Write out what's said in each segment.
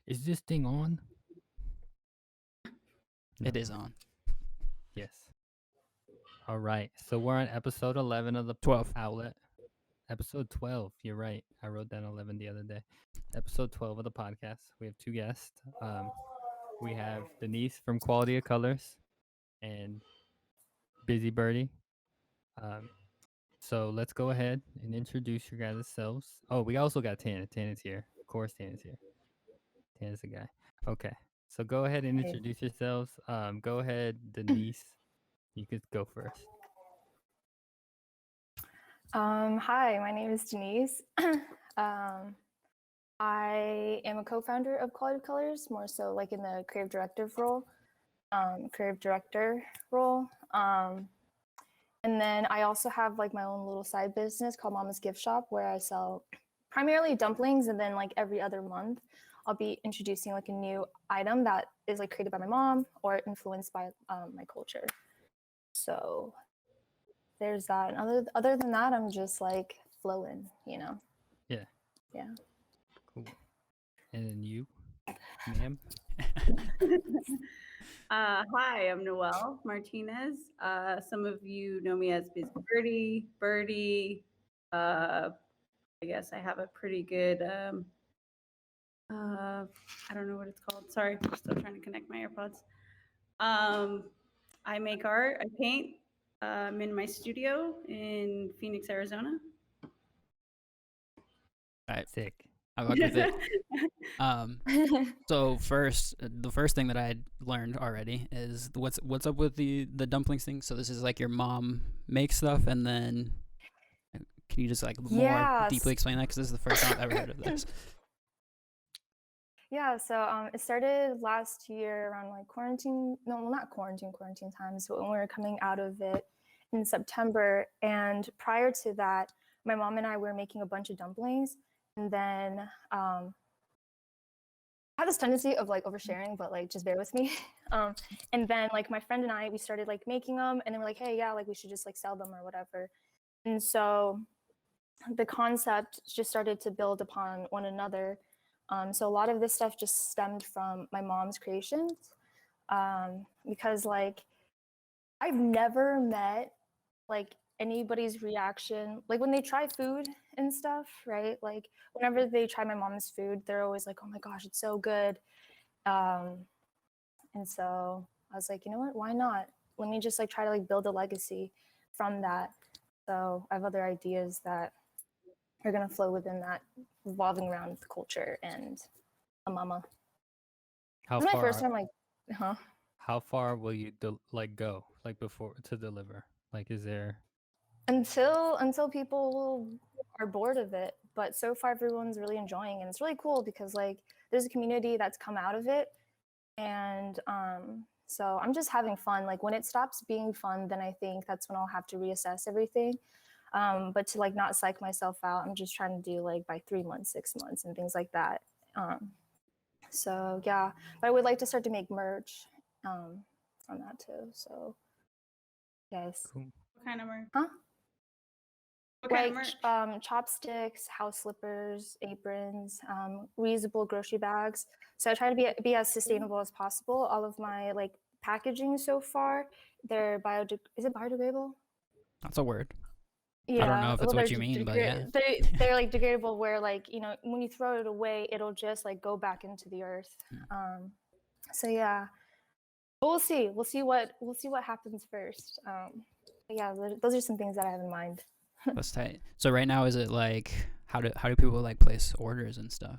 Is this thing on? It is on. Yes. All right. So we're on episode 11 of the 12. outlet. Episode 12. You're right. I wrote down 11 the other day. Episode 12 of the podcast. We have two guests. We have Denise from Quality of Colors and Busy Birdie. Um, so let's go ahead and introduce your guys' selves. Oh, we also got Tana. Tana's here. Of course, Tana's here. Tana's the guy. Okay. So go ahead and Hey. introduce yourselves. Go ahead, Denise. You could go first. Hi, my name is Denise. I am a co-founder of Quality Colors, more so like in the creative director role. And then I also have like my own little side business called Mama's Gift Shop, where I sell primarily dumplings, and then like every other month I'll be introducing like a new item that is like created by my mom or influenced by my culture. So there's that. And other than that, I'm just like flowing, you know. Yeah. Yeah. Cool. And then you, ma'am. Hi, I'm Noelle Martinez. Some of you know me as Busy Birdie. I guess I have a pretty good. I don't know what it's called. Sorry, I'm still trying to connect my AirPods. I make art. I paint. I'm in my studio in Phoenix, Arizona. All right, Sick. I rock with it. So first, the first thing that I learned already is what's up with the dumplings thing. So this is like your mom makes stuff, and then can you just like more deeply explain that? Because this is the first time I've ever heard of this. Yeah, so it started last year around like quarantine. No, well, not quarantine times, but when we were coming out of it in September. And prior to that, my mom and I were making a bunch of dumplings, and then I have this tendency of like oversharing, but like just bear with me. And then like my friend and I, we started like making them, and then we're like, hey, yeah, like we should just like sell them or whatever. And so the concept just started to build upon one another. So a lot of this stuff just stemmed from my mom's creations, because like I've never met like anybody's reaction like when they try food and stuff, right? Like whenever they try my mom's food, they're always like, oh my gosh, it's so good. And so I was like, you know what, why not? Let me just like try to like build a legacy from that. So I have other ideas that are gonna flow within that, revolving around the culture and a mama. How This is far? my first time like, huh? How far will you like go like before to deliver? Like, is there? Until people are bored of it, but so far everyone's really enjoying, and it's really cool because like there's a community that's come out of it, and so I'm just having fun. Like when it stops being fun, then I think that's when I'll have to reassess everything. But to like not psych myself out, I'm just trying to do like by 3 months, 6 months, and things like that. So yeah, but I would like to start to make merch from that too. So yes. Cool. What kind of merch? Huh? What kind of merch? Chopsticks, house slippers, aprons, reusable grocery bags. So I try to be as sustainable as possible. All of my like packaging so far, they're is it biodegradable? That's a word. Yeah, I don't know if it's what you mean, but yeah. They're like degradable where like, you know, when you throw it away, it'll just like go back into the earth. So yeah, but we'll see what happens first. But yeah, those are some things that I have in mind. That's tight. So right now, is it like how do people like place orders and stuff?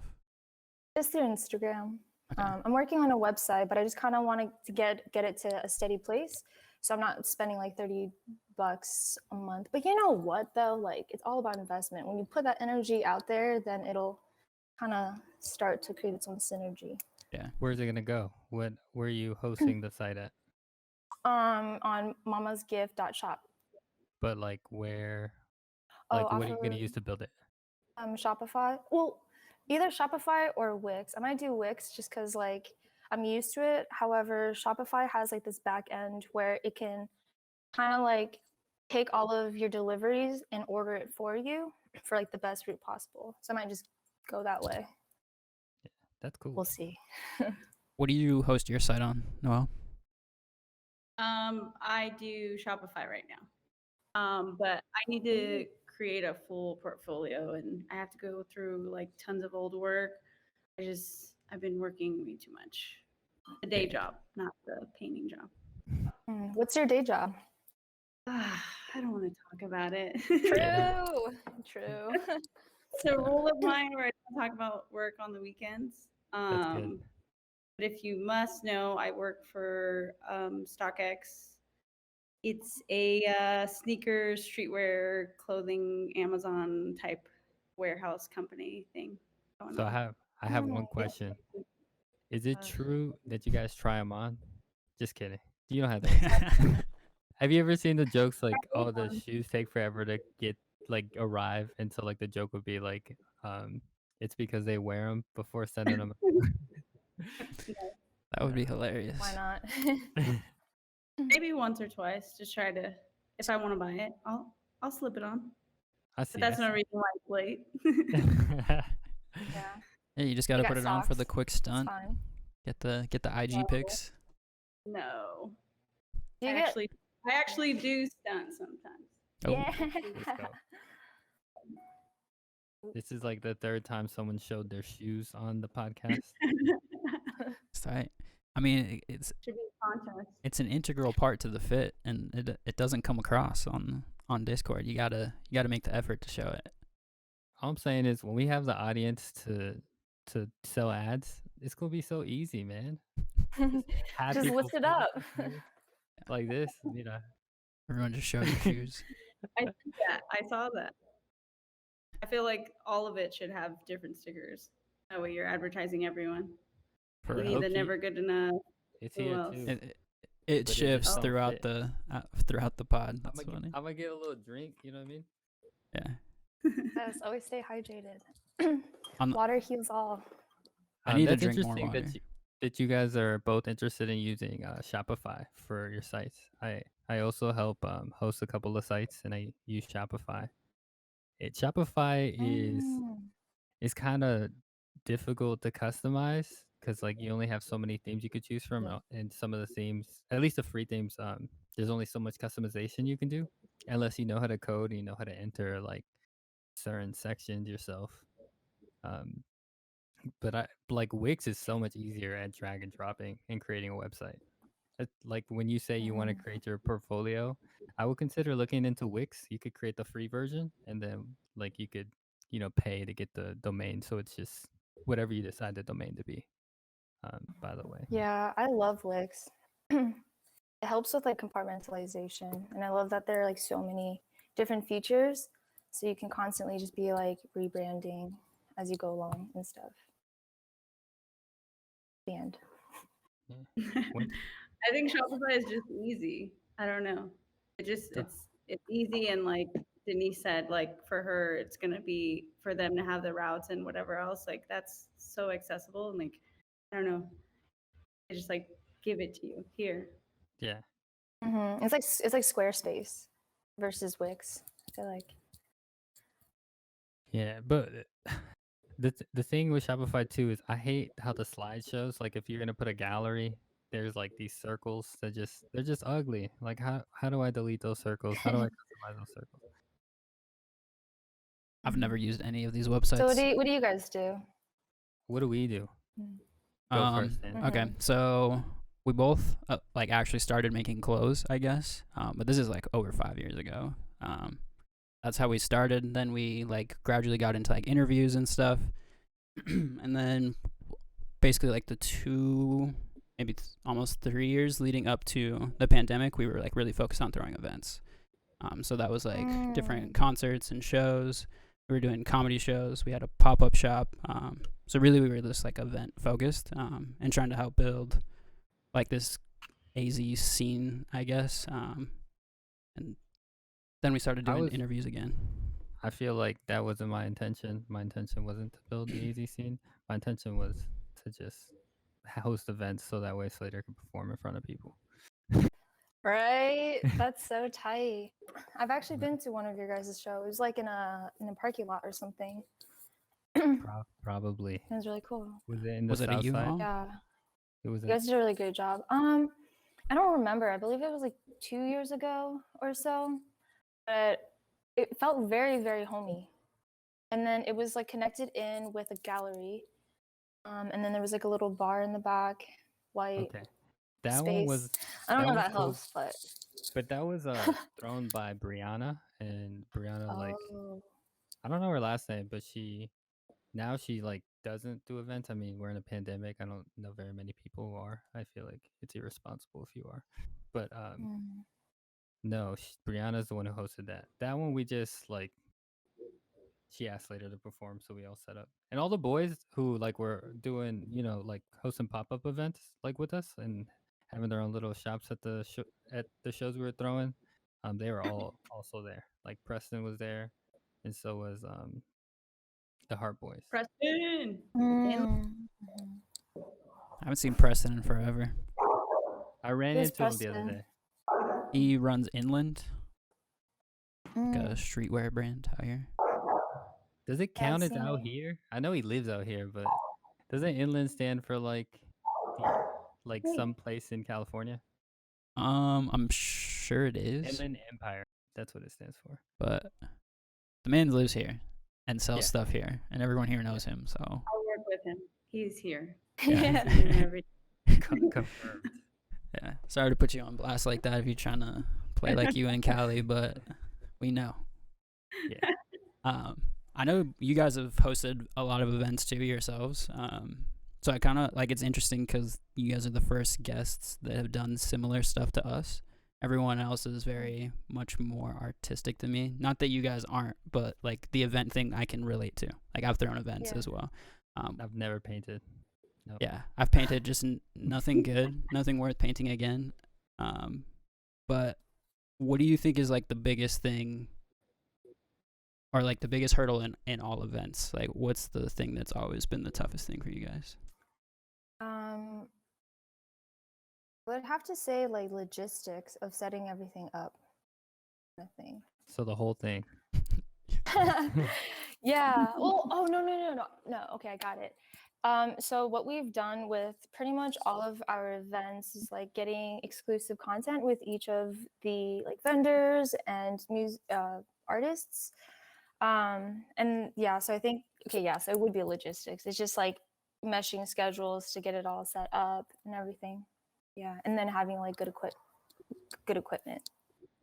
Just through Instagram. Okay. I'm working on a website, but I just kind of want to get it to a steady place, so I'm not spending like $30 a month. But you know what though, like it's all about investment. When you put that energy out there, then it'll kind of start to create its own synergy. Yeah. Where's it gonna go? Where are you hosting the site at? On mamasgift.shop. But like where? Like what are you gonna use to build it? Shopify. Well, either Shopify or Wix. I might do Wix just because like I'm used to it. However, Shopify has like this back end where it can kind of like take all of your deliveries and order it for you for like the best route possible. So I might just go that way. That's cool. We'll see. What do you host your site on, Noel? I do Shopify right now. But I need to create a full portfolio, and I have to go through like tons of old work. I've been working way too much. A day job, not the painting job. What's your day job? I don't want to talk about it. True. It's a rule of mine where I don't talk about work on the weekends. That's good. But if you must know, I work for StockX. It's a sneaker, streetwear, clothing, Amazon type warehouse company thing. So I have one question. Is it true that you guys try them on? Just kidding. You don't have to answer. Have you ever seen the jokes like, oh, the shoes take forever to get like arrive, and so like the joke would be like, it's because they wear them before sending them. That would be hilarious. Why not? Maybe once or twice, just try to. If I want to buy it, I'll slip it on. I see. But that's no reason why it's late. Yeah. Yeah, you just got to got put it on for the socks. quick It's stunt. fine. Get the IG pics. No, Do I you get? actually do stunt sometimes. Oh. Yeah. Let's go. This is like the third time someone showed their shoes on the podcast. That's right. I mean, it's Should be a contest. it's an integral part to the fit, and it doesn't come across on Discord. You gotta make the effort to show it. All I'm saying is, when we have the audience to sell ads, it's gonna be so easy, man. Have Just people lift it pull up. pictures like this, you know. Everyone just show your shoes. I see that. I saw that. I feel like all of it should have different stickers. That way you're advertising everyone. For We real. need the Low-key, never good enough. it's Who here else? too. It But it just shifts don't throughout fit. the pod. That's I'm funny. gonna get a little drink. You know what I mean? Yeah. Yes, always stay hydrated. I'm- Water heals all. I need to That's drink more interesting water. that you guys are both interested in using Shopify for your sites. I also help host a couple of sites, and I use Shopify. Shopify is kind of difficult to customize because like you only have so many themes you could choose from, and some of the themes, at least the free themes, there's only so much customization you can do unless you know how to code and you know how to enter like certain sections yourself. But like Wix is so much easier at drag and dropping and creating a website. Like when you say you want to create your portfolio, I would consider looking into Wix. You could create the free version, and then like you could, pay to get the domain. So it's just whatever you decide the domain to be. By the way. Yeah, I love Wix. It helps with like compartmentalization, and I love that there are like so many different features, so you can constantly just be like rebranding as you go along and stuff. The end. I think Shopify is just easy. I don't know. It's easy, and like Denise said, like for her, it's gonna be for them to have the routes and whatever else. Like that's so accessible, and like I don't know. They just like give it to you here. Yeah. It's like Squarespace versus Wix. I feel like. Yeah, but the thing with Shopify too is I hate how the slideshows, like if you're gonna put a gallery, there's like these circles that they're just ugly. Like how do I delete those circles? How do I customize those circles? I've never used any of these websites. So what do you guys do? What do we do? Go first, Dan. Okay, so we both like actually started making clothes, I guess. But this is like over 5 years ago. That's how we started. Then we like gradually got into like interviews and stuff. And then basically like the almost 3 years leading up to the pandemic, we were like really focused on throwing events. So that was like different concerts and shows. We were doing comedy shows. We had a pop-up shop. So really we were just like event focused, and trying to help build like this AZ scene, I guess. And then we started doing interviews again. I feel like that wasn't my intention. My intention wasn't to build the AZ scene. My intention was to just host events so that way Slater could perform in front of people. Right? That's so tight. I've actually been to one of your guys' shows. It was like in a parking lot or something. Probably. It was really cool. Was it in the Was it a south side? U-Haul? Yeah, It was you guys did a really good job. I don't remember. I believe it was like 2 years ago or so, but it felt very, very homey. And then it was like connected in with a gallery, and then there was like a little bar in the back, white okay. That space. one was I don't know was if that cool, helps, but that was thrown by Brianna, and Brianna like oh, I don't know her last name, but she like doesn't do events. I mean, we're in a pandemic. I don't know very many people who are. I feel like it's irresponsible if you are, but mm. no, Brianna's the one who hosted that. That one we just like she asked later to perform, so we all set up. And all the boys who like were doing, like hosting pop up events like with us and having their own little shops at the at the shows we were throwing, they were all also there. Like Preston was there, and so was the Heart Boys. Preston. Mm. I haven't seen Preston in forever. I ran Who's into him the other Preston? day. He runs Inland, like a Mm. streetwear brand out here. Does it Yeah, I've count as seen out it. here? I know he lives out here, but doesn't inland stand for like some place in California? I'm sure it is, Inland Empire. That's what it stands for. but the man lives here and sells Yeah. stuff here, and everyone here knows him. So I'll work with him. He's here. Yeah. I see him every Confirmed. yeah, sorry to put you on blast like that if you're trying to play like you in Cali, but we know. Yeah. I know you guys have hosted a lot of events too yourselves. So I kind of like it's interesting because you guys are the first guests that have done similar stuff to us. Everyone else is very much more artistic than me. Not that you guys aren't, but like the event thing I can relate to. Like I've thrown events Yeah. as well. I've never painted. No. Yeah, I've painted just nothing good, nothing worth painting again. But what do you think is like the biggest thing or like the biggest hurdle in all events? Like what's the thing that's always been the toughest thing for you guys? I would have to say like logistics of setting everything up, kind of thing. So the whole thing. Yeah. Well, oh no. Okay, I got it. So what we've done with pretty much all of our events is like getting exclusive content with each of the like vendors and artists. And yeah, so I think so it would be logistics. It's just like meshing schedules to get it all set up and everything. Yeah, and then having like good equipment.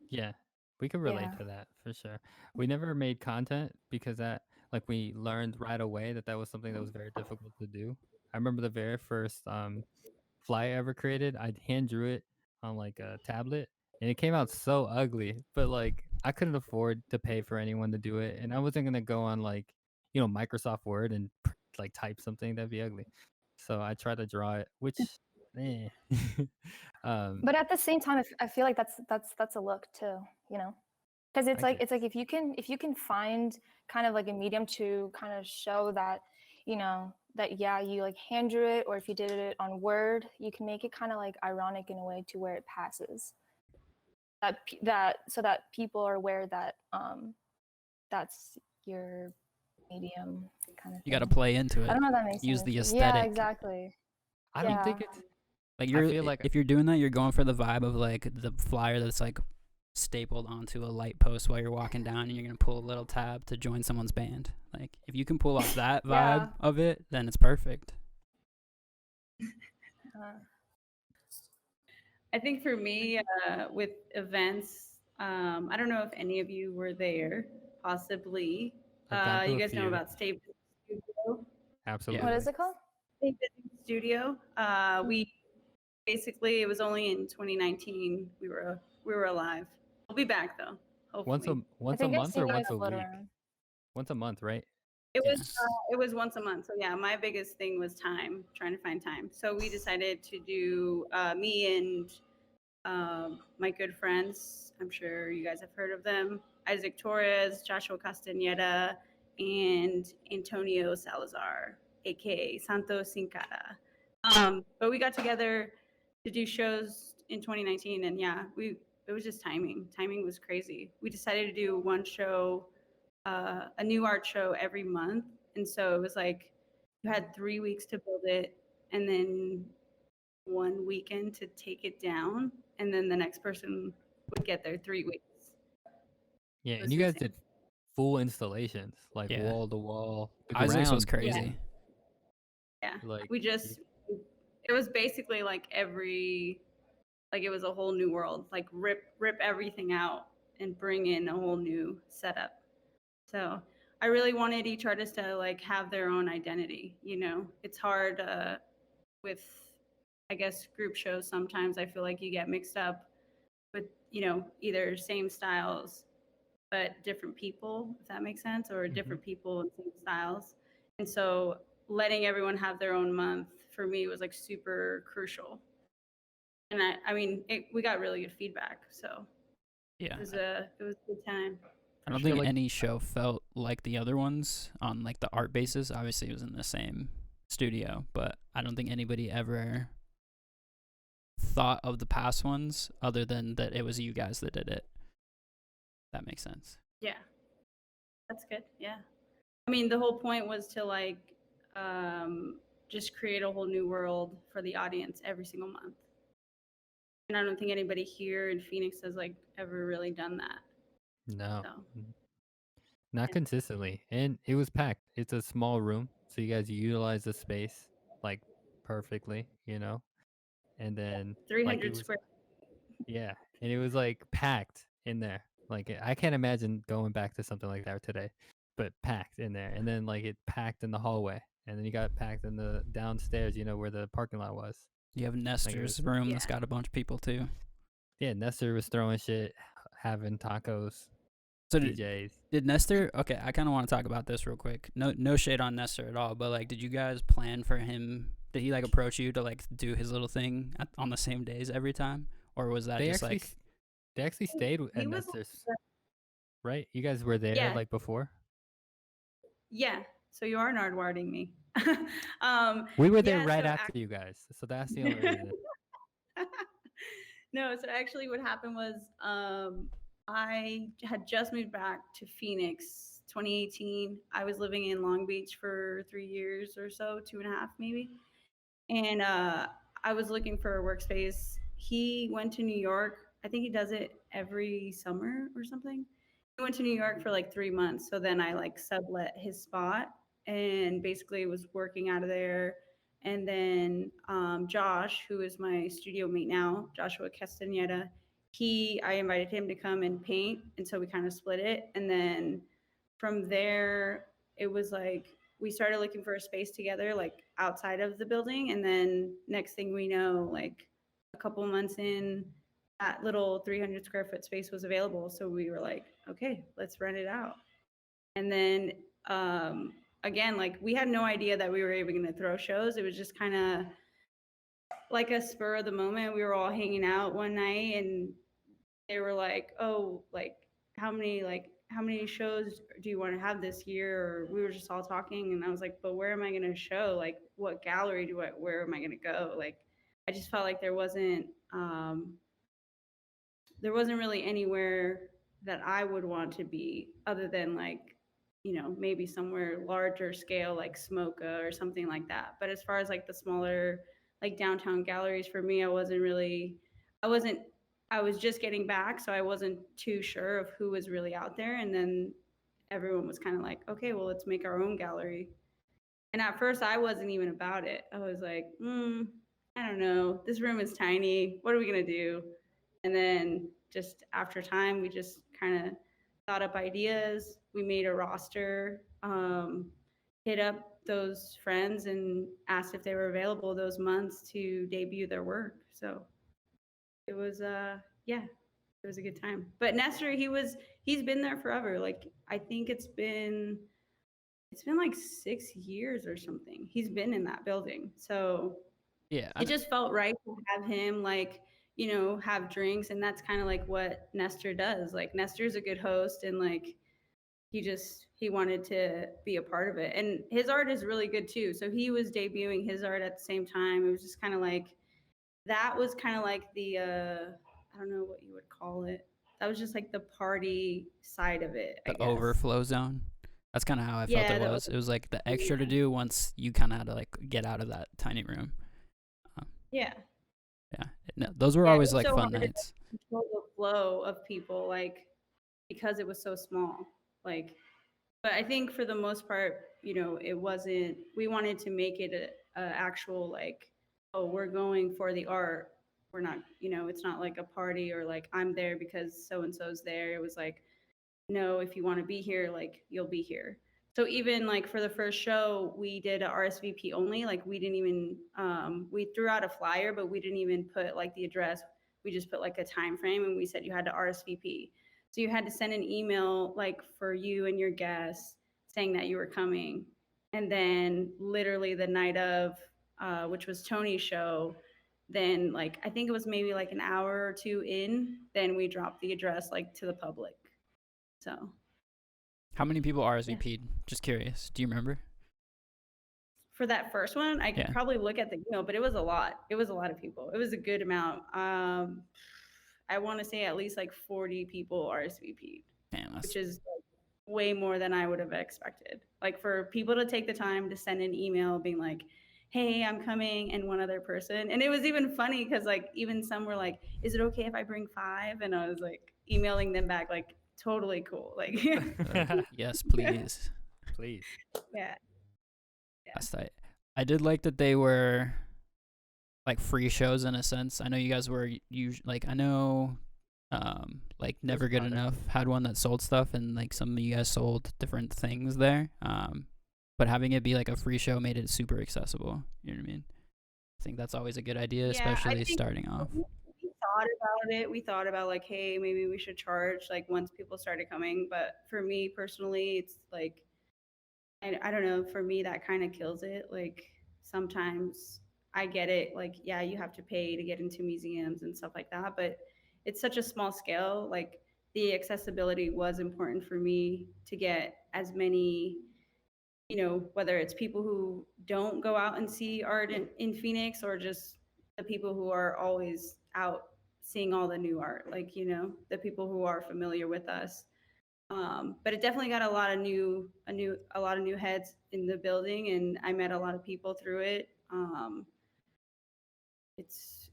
Yeah. We could relate Yeah. to that for sure. We never made content because that we learned right away that was something that was very difficult to do. I remember the very first fly I ever created. I hand drew it on like a tablet and it came out so ugly, but like I couldn't afford to pay for anyone to do it and I wasn't going to go on like, Microsoft Word and like type something that'd be ugly. So I tried to draw it, which But at the same time, I feel like that's a look too, because it's I like guess. if you can find kind of like a medium to kind of show that, that you like hand drew it, or if you did it on Word, you can make it kind of like ironic in a way to where it passes. So that people are aware that that's your medium kind of. You got to thing. play into it. I don't know if that makes Use sense. the Yeah, aesthetic. exactly. I don't think it's Like I feel like if you're doing that, you're going for the vibe of like the flyer that's like stapled onto a light post while you're walking down, and you're gonna pull a little tab to join someone's band. Like if you can pull off that vibe of it, then it's perfect. I think for me, with events, I don't know if any of you were there, possibly. I've gone to You a guys know few. about Stay Busy Studio? Absolutely. What is it called? Stay Busy Studio. We basically, it was only in 2019 we were alive. We'll be back though, hopefully. Once I a think I've month seen or you guys once a float week? around. Once a month, right? It was once a month. So yeah, my biggest thing was time, trying to find time. So we decided to do me and my good friends. I'm sure you guys have heard of them: Isaac Torres, Joshua Castaneda, and Antonio Salazar, aka Santos Sin Cara. But we got together to do shows in 2019, and yeah, it was just timing. Timing was crazy. We decided to do one show, a new art show every month, And so it was like you had 3 weeks to build it, and then 1 weekend to take it down, and then the next person would get there 3 weeks. Yeah, It and was you guys insane. did full installations, like Yeah. wall to wall. The Isaac's was ground, crazy. Yeah. like We just, it was basically like it was a whole new world. Like rip everything out and bring in a whole new setup. So I really wanted each artist to like have their own identity. You know, it's hard with, I guess, group shows. Sometimes I feel like you get mixed up with, you know, either same styles but different people, if that makes sense, or different people and same styles. And so letting everyone have their own month for me was like super crucial. And I mean, we got really good feedback. So Yeah. it was a good time. I don't sure, think like- any show felt like the other ones on like the art basis. Obviously, it was in the same studio, but I don't think anybody ever thought of the past ones other than that it was you guys that did it. That makes sense. Yeah, that's good. Yeah, I mean, the whole point was to like just create a whole new world for the audience every single month. And I don't think anybody here in Phoenix has like ever really done that. no, So not consistently, and it was packed. It's a small room, so you guys utilize the space like perfectly, you know. And then like 300 it was, square. yeah, and it was like packed in there. Like I can't imagine going back to something like that today, but packed in there. And then like it packed in the hallway, and then you got packed in the downstairs, you know, where the parking lot was. You have Nestor's was- room that's Yeah. got a bunch of people too. Yeah, Nestor was throwing shit, having tacos, So did, DJs. did Nestor? Okay, I kind of want to talk about this real quick. No shade on Nestor at all, but like, did you guys plan for him? Did he like approach you to like do his little thing on the same days every time, or was that They just actually, like? they actually stayed He at was Nestor's, right? You guys were there Yeah. like before. Yeah, so you are nardwarding me. We were there yeah, right so after you guys, so that's the only reason. No, so actually what happened was I had just moved back to Phoenix 2018. I was living in Long Beach for 3 years or so, 2.5 maybe. And I was looking for a workspace. He went to New York. I think he does it every summer or something. He went to New York for like 3 months. So then I like sublet his spot and basically was working out of there. And then Josh, who is my studio mate now, Joshua Castaneda, I invited him to come and paint. And so we kind of split it. And then from there, it was like we started looking for a space together, like outside of the building. And then next thing we know, like a couple months in, that little 300 square foot space was available. So we were like, okay, let's rent it out. And then again, like we had no idea that we were even going to throw shows. It was just kind of like a spur of the moment. We were all hanging out one night and they were like, oh, like how many shows do you want to have this year? Or we were just all talking and I was like, but where am I going to show? Like what gallery where am I going to go? Like I just felt like there wasn't really anywhere that I would want to be other than like, you know, maybe somewhere larger scale like Smoka or something like that. But as far as like the smaller like downtown galleries, for me, I was just getting back, so I wasn't too sure of who was really out there. And then everyone was kind of like, okay, well, let's make our own gallery. And at first I wasn't even about it. I was like, I don't know. This room is tiny. What are we going to do? And then just after time, we just kind of thought up ideas. We made a roster, hit up those friends and asked if they were available those months to debut their work. So it was, it was a good time. But Nestor, he's been there forever. Like, I think it's been like 6 years or something. He's been in that building. So Yeah, it just felt right to have him like, you know, have drinks. And that's kind of like what Nestor does. Like Nestor's a good host and like he wanted to be a part of it. And his art is really good too. So he was debuting his art at the same time. It was just kind of like, that was kind of like the I don't know what you would call it. That was just like the party side of it, I the guess. overflow zone. That's kind of how I felt Yeah, it that was. It was like the extra to do once you kind of had to like get out of that tiny room. yeah. Yeah, no, those were Yeah, it always was like so fun hard to nights. control the flow of people, like, because it was so small. Like, but I think for the most part, it wasn't, we wanted to make it a actual, like, oh, we're going for the art. We're not, it's not like a party or like I'm there because so and so's there. It was like, no, if you want to be here, like you'll be here. So even like for the first show, we did a RSVP only. Like we didn't even we threw out a flyer, but we didn't even put like the address. We just put like a time frame, and we said you had to RSVP. So you had to send an email like for you and your guests saying that you were coming, and then literally the night of, which was Tony's show. Then like I think it was maybe like an hour or two in, then we dropped the address like to the public. So How many people yeah. RSVP'd? Just curious. Do you remember? For that first one, I could Yeah. probably look at the email, but it was a lot. It was a lot of people. It was a good amount. I want to say at least like 40 people RSVP'd, Damn, which is like way more than I would have expected. Like for people to take the time to send an email being like, hey, I'm coming, and one other person. And it was even funny because like even some were like, is it okay if I bring 5? And I was like emailing them back like, totally cool. Like, yes, please. Please. yeah. That's tight. I did like that they were like free shows in a sense. I know you guys were like I know like Never Good Enough had one that sold stuff, and like some of you guys sold different things there. But having it be like a free show made it super accessible. You know what I mean? I think that's always a good idea, especially starting off. We thought about it. We thought about like, hey, maybe we should charge like once people started coming. But for me personally, it's like, I don't know. For me, that kind of kills it. Like sometimes I get it. Like, yeah, you have to pay to get into museums and stuff like that. But it's such a small scale. Like the accessibility was important for me to get as many, whether it's people who don't go out and see art in Phoenix or just the people who are always out seeing all the new art, like, the people who are familiar with us. But it definitely got a lot of new heads in the building, and I met a lot of people through it.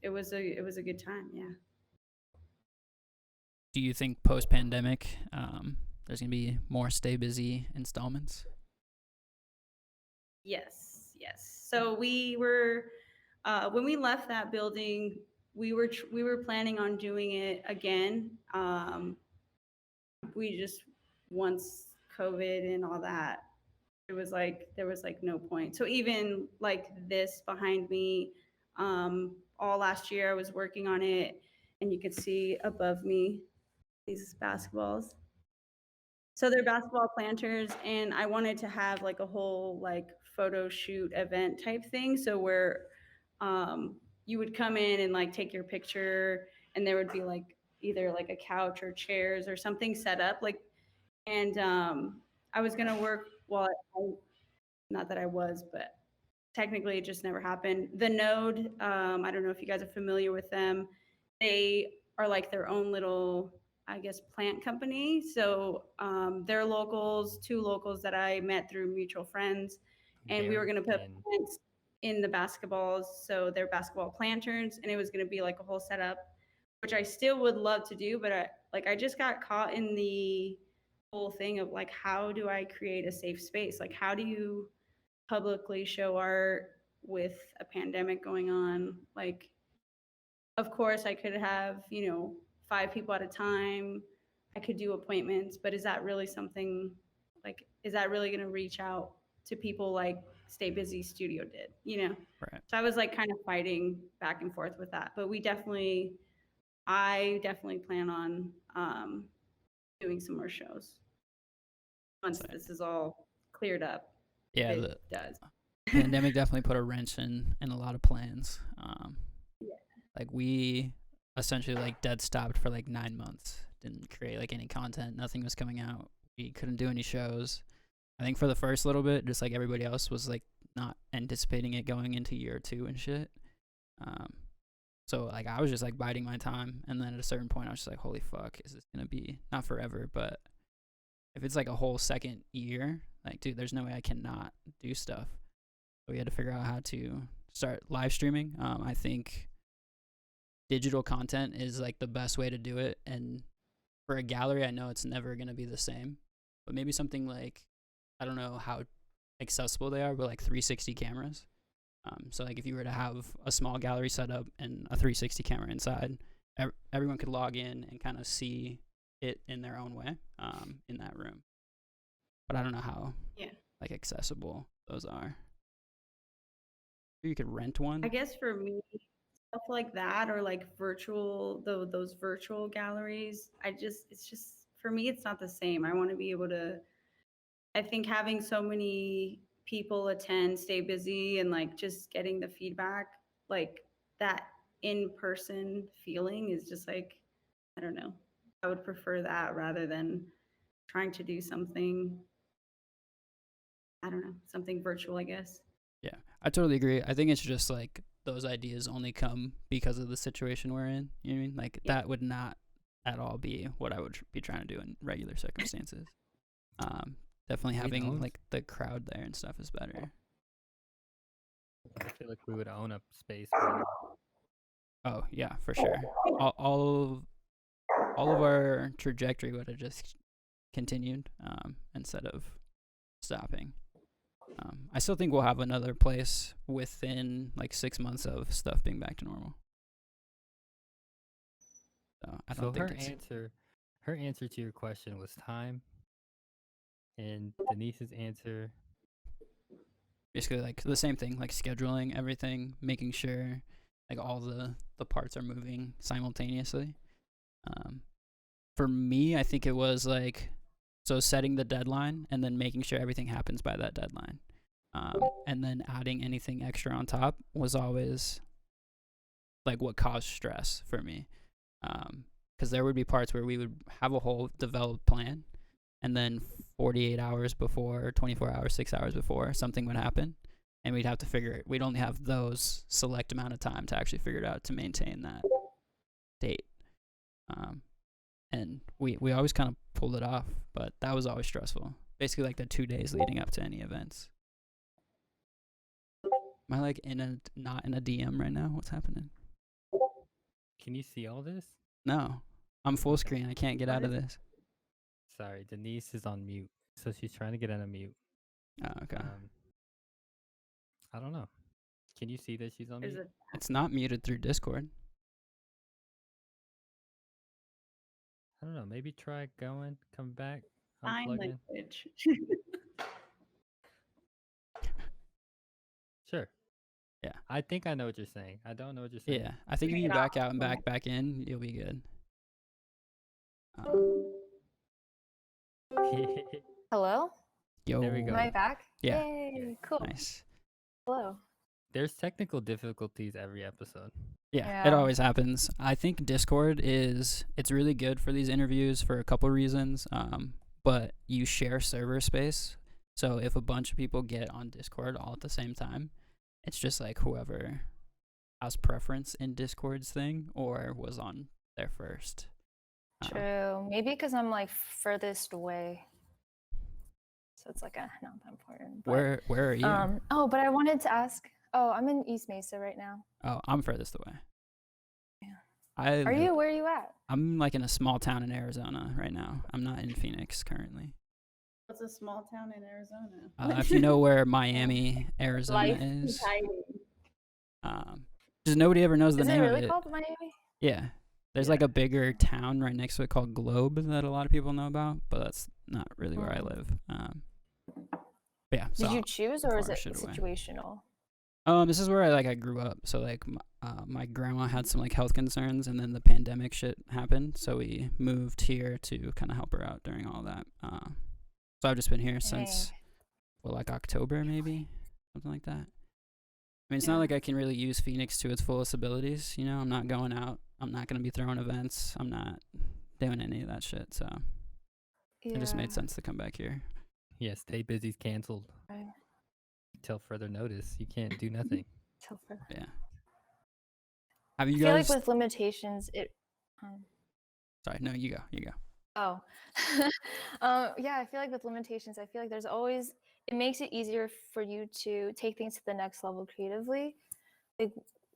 It was a good time. Yeah. Do you think post-pandemic, there's gonna be more Stay Busy installments? Yes. So we were, when we left that building, we were planning on doing it again. We just, once COVID and all that, there was like no point. So even like this behind me, all last year I was working on it, and you could see above me these basketballs. So they're basketball planters, and I wanted to have like a whole like photo shoot event type thing. So where you would come in and like take your picture, and there would be like either like a couch or chairs or something set up. Like, and I was gonna work not that I was, but technically it just never happened. The Node, I don't know if you guys are familiar with them. They are like their own little, I guess, plant company. So they're locals, 2 locals that I met through mutual friends, and we were going to put plants in the basketballs. So they're basketball planters, and it was going to be like a whole setup, which I still would love to do, but I just got caught in the whole thing of like, how do I create a safe space? Like, how do you publicly show art with a pandemic going on? Like, of course I could have 5 people at a time, I could do appointments, but is that really something, like, is that really going to reach out to people like Stay Busy Studio did? Right. So I was like kind of fighting back and forth with that, but I definitely plan on doing some more shows once this is all cleared up. Yeah, it does. Pandemic definitely put a wrench in a lot of plans. Like we essentially like dead stopped for like 9 months. Didn't create like any content. Nothing was coming out. We couldn't do any shows. I think for the first little bit, just like everybody else, was like not anticipating it going into year 2 and shit. So like I was just like biding my time, and then at a certain point I was just like, holy fuck, is this gonna be not forever, but if it's like a whole second year, like, dude, there's no way I cannot do stuff. So we had to figure out how to start live streaming. I think digital content is like the best way to do it. And for a gallery, I know it's never going to be the same, but maybe something like, I don't know how accessible they are, but like 360 cameras. So like if you were to have a small gallery set up and a 360 camera inside, everyone could log in and kind of see it in their own way in that room. But I don't know how like accessible those are. You could rent one. I guess for me, stuff like that, or like virtual, those virtual galleries, it's just, for me, it's not the same. I want to be able to, I think having so many people attend, stay busy, and like just getting the feedback, like that in-person feeling is just like, I don't know. I would prefer that rather than trying to do something, I don't know, something virtual, I guess. Yeah, I totally agree. I think it's just like those ideas only come because of the situation we're in. You know what I mean? Like that would not at all be what I would be trying to do in regular circumstances. Definitely having like the crowd there and stuff is better. I feel like we would own a space by now. Oh yeah, for sure. All of our trajectory would have just continued instead of stopping. I still think we'll have another place within like 6 months of stuff being back to normal. So I don't think her answer to your question was time, and Denise's answer basically like the same thing, like scheduling everything, making sure like all the parts are moving simultaneously. For me, I think it was like, so setting the deadline and then making sure everything happens by that deadline. And then adding anything extra on top was always like what caused stress for me. Because there would be parts where we would have a whole developed plan, and then 48 hours before, 24 hours, 6 hours before, something would happen, and we'd have to figure it. We'd only have those select amount of time to actually figure it out to maintain that date. And we always kind of pulled it off, but that was always stressful. Basically like the 2 days leading up to any events. Am I like not in a DM right now? What's happening? Can you see all this? No, I'm full screen. I can't get out of this. Sorry, Denise is on mute, so she's trying to get on a mute. Oh, okay. I don't know. Can you see that she's on mute? It's not muted through Discord. I don't know. Maybe try come back, Sign unplug in. language. Sure. Yeah. I think I know what you're saying. I don't know what you're saying. Yeah, I think if you back out and back in, you'll be good. Hello? Yo. There we go. Am I back? Yeah. Yay, cool. Nice. Hello. There's technical difficulties every episode. Yeah, it always happens. I think Discord it's really good for these interviews for a couple reasons. But you share server space. So if a bunch of people get on Discord all at the same time, it's just like whoever has preference in Discord's thing or was on there first. True. Maybe because I'm like furthest away. So it's like not that important. But, Where are you? but I wanted to ask. Oh, I'm in East Mesa right now. Oh, I'm furthest away. Yeah. Where are you at? I'm like in a small town in Arizona right now. I'm not in Phoenix currently. What's a small town in Arizona? If you know where Miami, Arizona is. Just nobody ever knows the name of it. Is it really called Miami? Yeah. There's like a bigger town right next to it called Globe that a lot of people know about, but that's not really where I live. But yeah. So Did you choose, or is it situational? This is where I grew up. So like my grandma had some like health concerns, and then the pandemic shit happened, so we moved here to kind of help her out during all that. So I've just been here since like October maybe, something like that. I mean, it's not like I can really use Phoenix to its fullest abilities. You know, I'm not going out. I'm not gonna be throwing events. I'm not doing any of that shit. So it just made sense to come back here. Yeah, Stay Busy's canceled. Right. Till further notice, you can't do nothing. Yeah. Have you I feel guys? like with limitations, it. Sorry, no, you go. Oh, yeah, I feel like with limitations, I feel like there's always, it makes it easier for you to take things to the next level creatively. Like,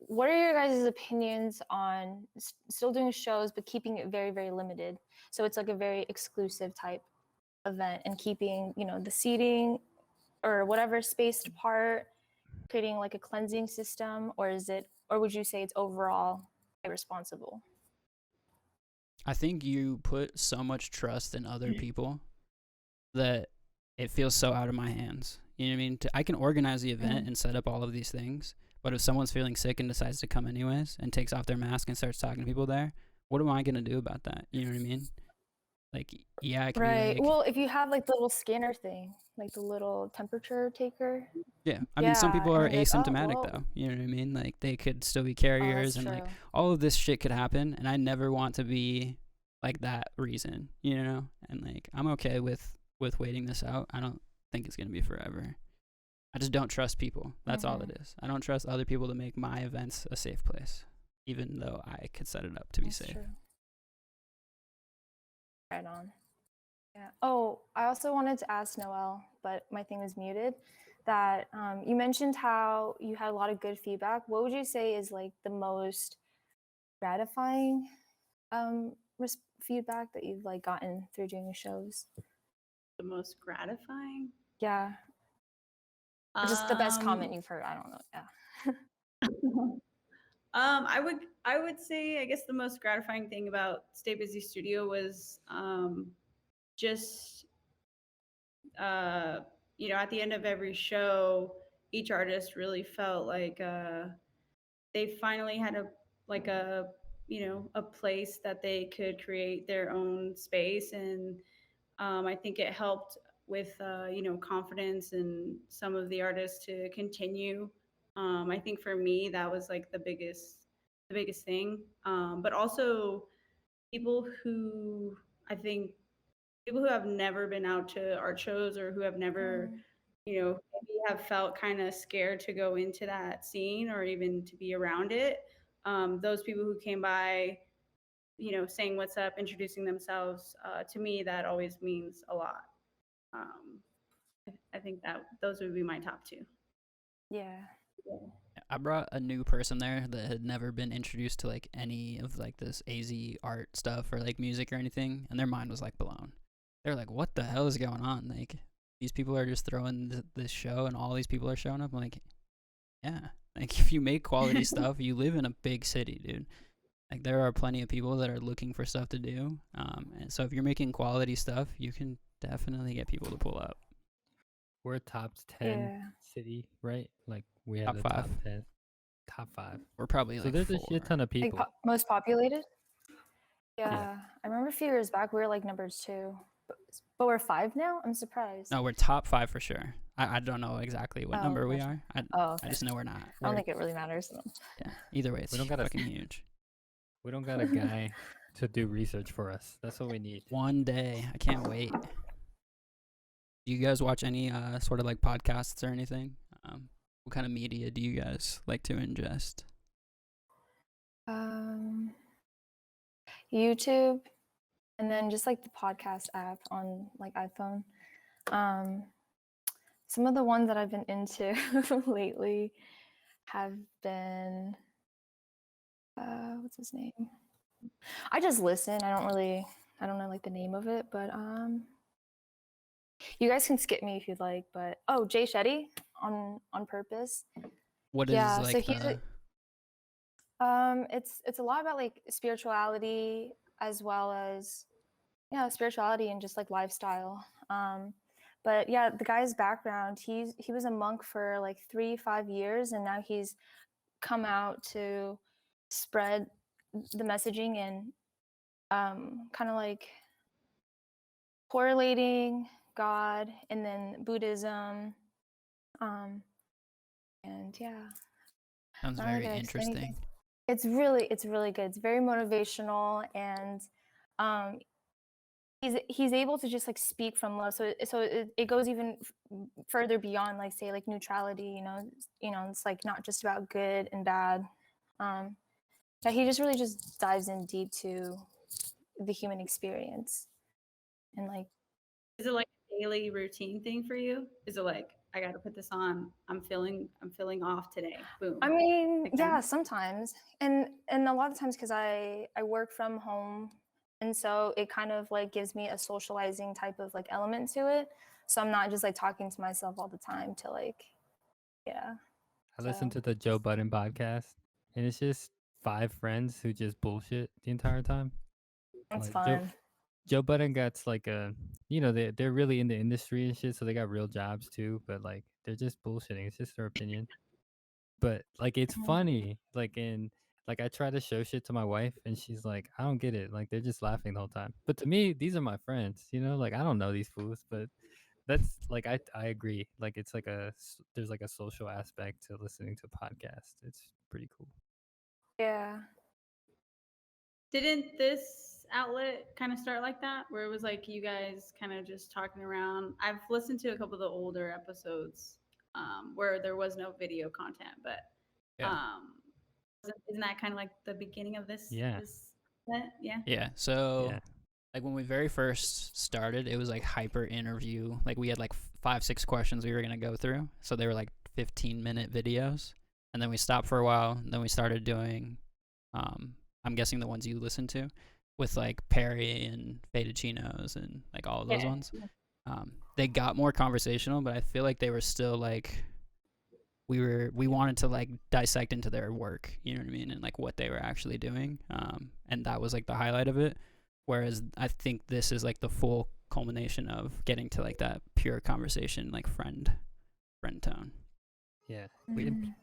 what are your guys' opinions on still doing shows, but keeping it very, very limited? So it's like a very exclusive type event and keeping, the seating or whatever spaced apart, creating like a cleansing system, or would you say it's overall irresponsible? I think you put so much trust in other people that it feels so out of my hands. You know what I mean? I can organize the event and set up all of these things, but if someone's feeling sick and decides to come anyways and takes off their mask and starts talking to people there, what am I going to do about that? You know what I mean? Like, yeah, I can Right. be like, Well, if you have like the little scanner thing, like the little temperature taker. yeah. I mean, some people are and you're like, oh, asymptomatic well, though. You know what I mean? Like, they could still be oh, carriers that's and like true. all of this shit could happen. And I never want to be like that reason, you know? And like, I'm okay with waiting this out. I don't think it's going to be forever. I just don't trust people. That's all it is. I don't trust other people to make my events a safe place, even though I could set it up to be That's safe. true. Right on. Yeah. Oh, I also wanted to ask Noelle, but my thing was muted, that you mentioned how you had a lot of good feedback. What would you say is like the most gratifying feedback that you've like gotten through doing your shows? The most gratifying? Yeah. Or just the best comment you've heard. I don't know. Yeah. I would say, I guess the most gratifying thing about Stay Busy Studio was just at the end of every show, each artist really felt like they finally had a place that they could create their own space, and I think it helped with confidence in some of the artists to continue. I think for me that was like the biggest thing, but also people who I think people who have never been out to art shows or who have never, maybe have felt kind of scared to go into that scene or even to be around it. Those people who came by, saying what's up, introducing themselves, to me, that always means a lot. I think that those would be my top two. Yeah. I brought a new person there that had never been introduced to like any of like this AZ art stuff or like music or anything, and their mind was like blown. They're like, "What the hell is going on? Like, these people are just throwing this show, and all these people are showing up." I'm like, yeah, like if you make quality stuff, you live in a big city, dude. Like there are plenty of people that are looking for stuff to do, and so if you're making quality stuff, you can definitely get people to pull up. We're a top 10 city, right? Like we have Top the 5. top 10, top 5. We're probably So like there's 4. a shit ton of people. Like most populated? Yeah. I remember a few years back we were like number 2. But we're 5 now? I'm surprised. No, we're top 5 for sure. I don't know exactly what number we are. Okay. I just know we're not. I don't think it really matters. Yeah. Either way, it's fucking huge. We don't got a guy to do research for us. That's what we need. One day. I can't wait. Do you guys watch any sort of like podcasts or anything? What kind of media do you guys like to ingest? YouTube, and then just like the podcast app on like iPhone. Some of the ones that I've been into lately have been what's his name? I just listen. I don't know like the name of it, but you guys can skip me if you'd like. But Jay Shetty on Purpose. What is like so he's it's a lot about like spirituality as well as spirituality and just like lifestyle. But yeah, the guy's background, he was a monk for like 3-5 years, and now he's come out to spread the messaging and kind of like correlating God and then Buddhism. And yeah. Sounds very interesting. It's really good. It's very motivational, and he's able to just like speak from love. So it goes even further beyond like say like neutrality. It's like not just about good and bad. Yeah, he just really just dives in deep to the human experience. and like. Is it like a daily routine thing for you? Is it like I got to put this on? I'm feeling off today. Boom. I mean, Like yeah, that? sometimes, and a lot of times because I work from home, and so it kind of like gives me a socializing type of like element to it. So I'm not just like talking to myself all the time to like, yeah. I listen So to the Joe Budden podcast, and it's just 5 friends who just bullshit the entire time. that's Like Joe fun. Joe Budden got like a, they're really in the industry and shit, so they got real jobs too. But like they're just bullshitting. It's just their opinion. But like it's Mhm. funny. Like I try to show shit to my wife, and she's like, I don't get it. Like they're just laughing the whole time. But to me, these are my friends. Like I don't know these fools, but that's like I agree. Like it's like there's like a social aspect to listening to podcasts. It's pretty cool. Yeah. Didn't this outlet kind of start like that, where it was like you guys kind of just talking around? I've listened to a couple of the older episodes where there was no video content, but Yeah. isn't that kind of like the beginning of this? Yeah. Yeah. Yeah. So Yeah. like when we very first started, it was like hyper interview. Like we had like 5-6 questions we were gonna go through. So they were like 15-minute videos, and then we stopped for a while. And then we started doing, I'm guessing the ones you listened to, with like Perry and Fettuccinos and like all of those ones. They got more conversational, but I feel like they were still like we wanted to like dissect into their work, you know what I mean, and like what they were actually doing. And that was like the highlight of it. Whereas I think this is like the full culmination of getting to like that pure conversation, like friend tone. Yeah. Mhm.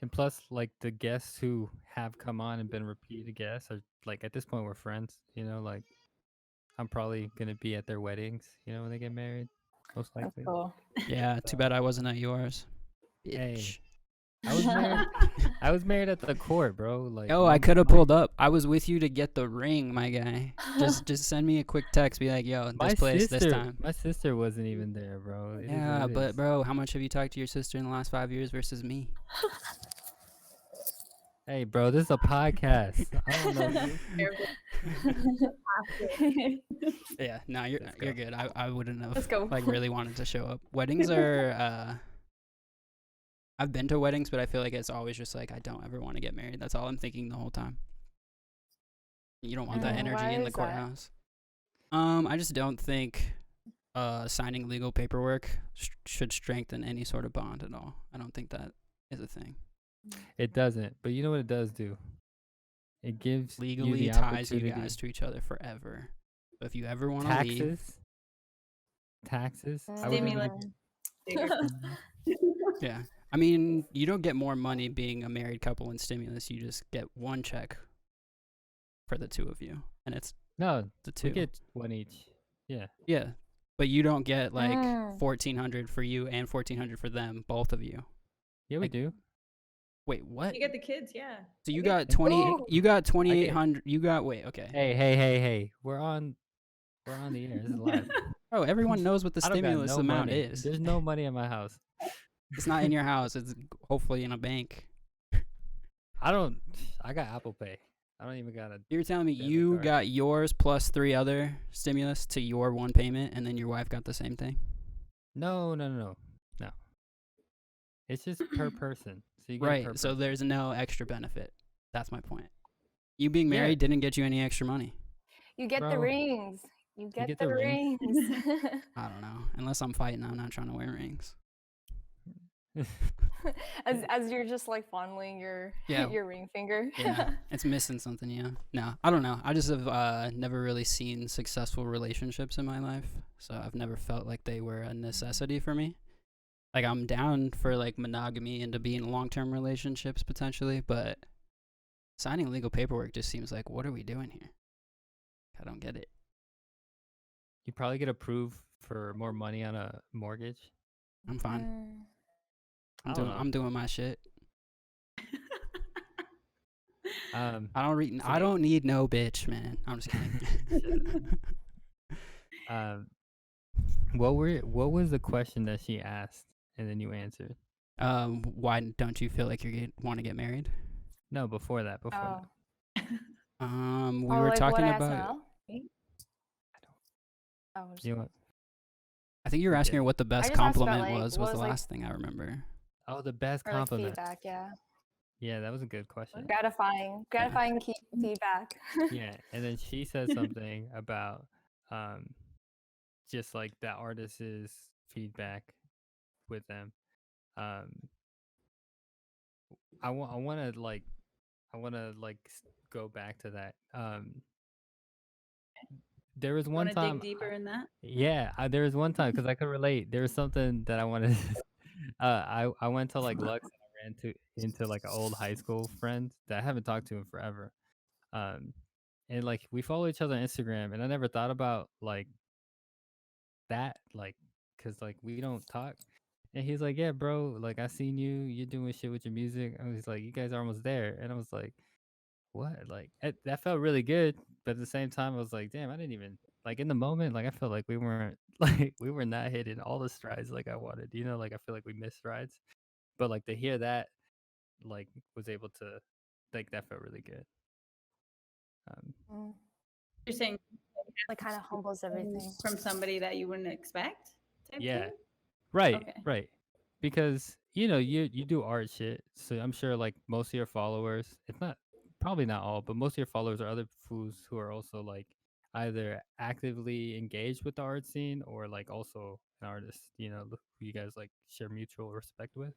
And plus, like the guests who have come on and been repeated guests are like at this point we're friends. Like I'm probably gonna be at their weddings. When they get married, most That's likely. cool. Yeah, too bad I wasn't at yours. Hey, Bitch. I was married. I was married at the court, bro. Like, Yo, I could have pulled up. I was with you to get the ring, my guy. Just send me a quick text. Be like, yo, my this place, sister, this time. my sister wasn't even there, bro. It is what Yeah, it but is. bro, how much have you talked to your sister in the last 5 years versus me? Hey, bro, this is a podcast. I don't know you. Yeah, no, you're Let's go. you're good. I wouldn't have Let's go. like really wanted to show up. Weddings are I've been to weddings, but I feel like it's always just like I don't ever want to get married. That's all I'm thinking the whole time. You don't want that energy Why in the is that? courthouse. I just don't think signing legal paperwork should strengthen any sort of bond at all. I don't think that is a thing. It doesn't, but you know what it does do? It gives Legally you the ties you opportunity. guys to each other forever. So if you ever want to leave, Taxes. I Stimulus. yeah. I mean, you don't get more money being a married couple in stimulus. You just get one check for the two of you, and it's No, the two. we get one each. Yeah. Yeah, but you don't get like 1,400 for you and 1,400 for them, both of you. Yeah, we Like, do. Wait, what? You get the kids, yeah. So you I got get- 20. Ooh. You got 2,800. You got wait. Okay. Hey. We're on the air. This is live. Oh, everyone knows what the I don't got stimulus no amount money. is. There's no money in my house. It's not in your house. It's hopefully in a bank. I got Apple Pay. I don't even got a. You're telling me Debit you card. got yours plus 3 other stimulus to your one payment, and then your wife got the same thing? No. It's just per person. So you get Right. Per So person. there's no extra benefit. That's my point. You being Yeah. married didn't get you any extra money. You get the Bro, rings. You get the the rings? rings. I don't know. Unless I'm fighting, I'm not trying to wear rings. as you're just like fondling your Yeah. your ring finger. Yeah, it's missing something. Yeah. No, I don't know. I just have never really seen successful relationships in my life, so I've never felt like they were a necessity for me. Like I'm down for like monogamy and to be in long-term relationships potentially, but signing legal paperwork just seems like, what are we doing here? I don't get it. You probably get approved for more money on a mortgage. I'm fine. Mm. I don't know. I'm doing my shit. So I don't need no bitch, man. I'm just kidding. what was the question that she asked and then you answered? Why don't you feel like you want to get married? No, before that. Oh. We Oh, were like talking what I asked about now? Oh, You know what? I think you were asking her what the best just asked about, compliment like, was what the was, like- last thing I remember. Oh, the best Or like compliment. feedback, yeah. Yeah, that was a good question. Gratifying feedback. Yeah, and then she said something about just like that artist's feedback with them. Um, I want to like go back to that. There was one Want to time. dig deeper in that? Yeah, there was one time because I could relate. There was something that I wanted. I went to like Lux and I ran into like an old high school friend that I haven't talked to in forever. And like we follow each other on Instagram, and I never thought about like that, like, cause like we don't talk. And he's like, "Yeah, bro, like I seen you're doing shit with your music." I was like, "You guys are almost there," and I was like, "What?" Like that felt really good, but at the same time, I was like, "Damn, I didn't even like in the moment. Like I felt like we weren't like we were not hitting all the strides like I wanted. You know, like I feel like we missed strides, but like to hear that, like was able to, like that felt really good. Mm, You're saying like kind of humbles everything. from somebody that you wouldn't expect type Yeah, thing? right, Okay. right. Because you know you do art shit, so I'm sure like most of your followers, if not probably not all, but most of your followers are other fools who are also like either actively engaged with the art scene or like also an artist. You know, who you guys like share mutual respect with.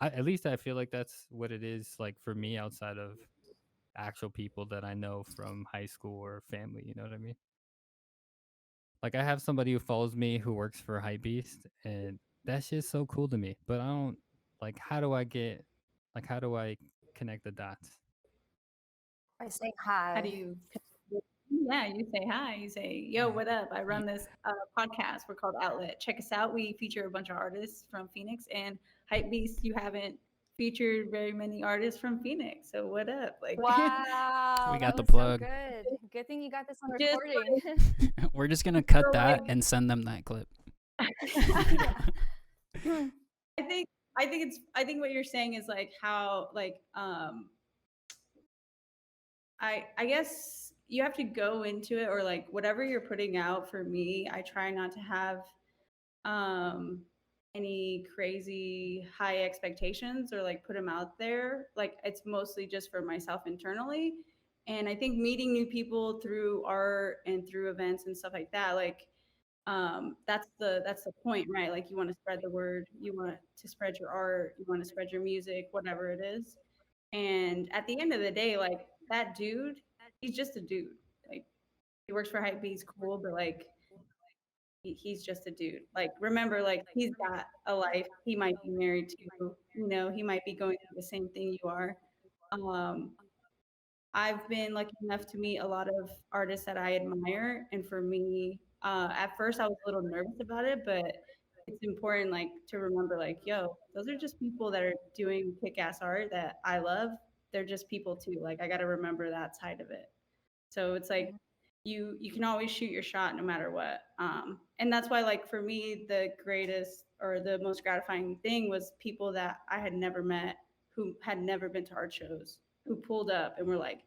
At least I feel like that's what it is like for me outside of actual people that I know from high school or family. You know what I mean? Like I have somebody who follows me who works for Hypebeast, and that shit's so cool to me. But I don't like. How do I connect the dots? By saying How do hi. you? Yeah, you say hi. You say, "Yo, what up? I run this podcast. We're called Outlet. Check us out. We feature a bunch of artists from Phoenix and Hypebeast. You haven't featured very many artists from Phoenix. So what up? Like, Wow, We that got the was so plug. good. Good thing you got this on Just recording. We're just gonna cut So, that like- and send them that clip. Hmm. I think what you're saying is like how like I guess you have to go into it, or like whatever you're putting out. For me, I try not to have um any crazy high expectations or like put them out there. Like it's mostly just for myself internally. And I think meeting new people through art and through events and stuff like that, like that's the point, right? Like you want to spread the word, you want to spread your art, you want to spread your music, whatever it is. And at the end of the day, like that dude, he's just a dude. Like he works for Hypebeast, cool, but like he's just a dude. Like remember, like he's got a life. He might be married to, you know, he might be going through the same thing you are. Um, I've been lucky enough to meet a lot of artists that I admire, and for me, at first I was a little nervous about it, but it's important like to remember, like, yo, those are just people that are doing kick-ass art that I love. They're just people too. Like I got to remember that side of it. So it's like you can always shoot your shot no matter what. And that's why like for me the greatest or the most gratifying thing was people that I had never met, who had never been to art shows, who pulled up and were like,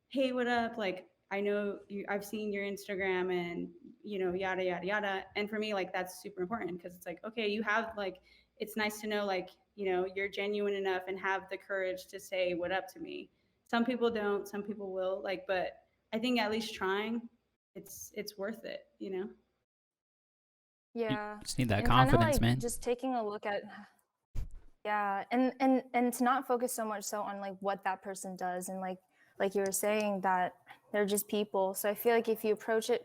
"Hey, what up? Like I know you, I've seen your Instagram and you know yada yada yada." And for me like that's super important because it's like, okay, you have like, it's nice to know like, you know, you're genuine enough and have the courage to say what up to me. Some people don't, some people will, like, but I think at least trying, it's worth it, you know. Yeah. Just need that And kind of confidence, like man. just taking a look at, yeah, and to not focus so much so on like what that person does, and like you were saying that they're just people. So I feel like if you approach it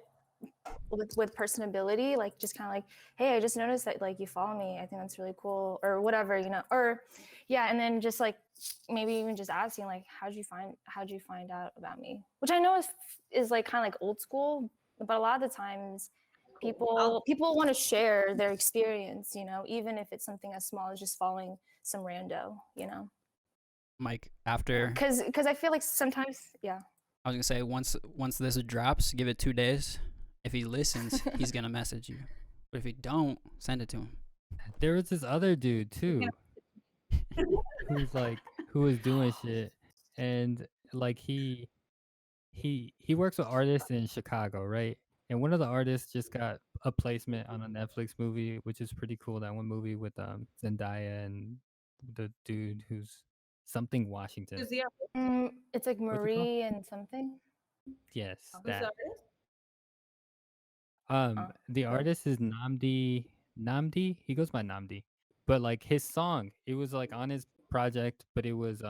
with personability, like just kind of like, hey, I just noticed that like you follow me, I think that's really cool, or whatever, you know, or yeah, and then just like maybe even just asking like, how'd you find out about me, which I know is like kind of like old school, but a lot of the times people want to share their experience, you know, even if it's something as small as just following some rando, you know. Mike, after Because I feel like sometimes, yeah. I was gonna say once this drops, give it 2 days. If he listens, he's gonna message you. But if he don't, send it to him. There was this other dude too, who was doing shit, and like he works with artists in Chicago, right? And one of the artists just got a placement on a Netflix movie, which is pretty cool. That one movie with Zendaya and the dude who's something Washington. Who's the artist? It's like What's it called? Marie and something. Yes, Oh. Who's the that. artist? The artist is Namdi. He goes by Namdi. But like his song, it was like on his project, but it was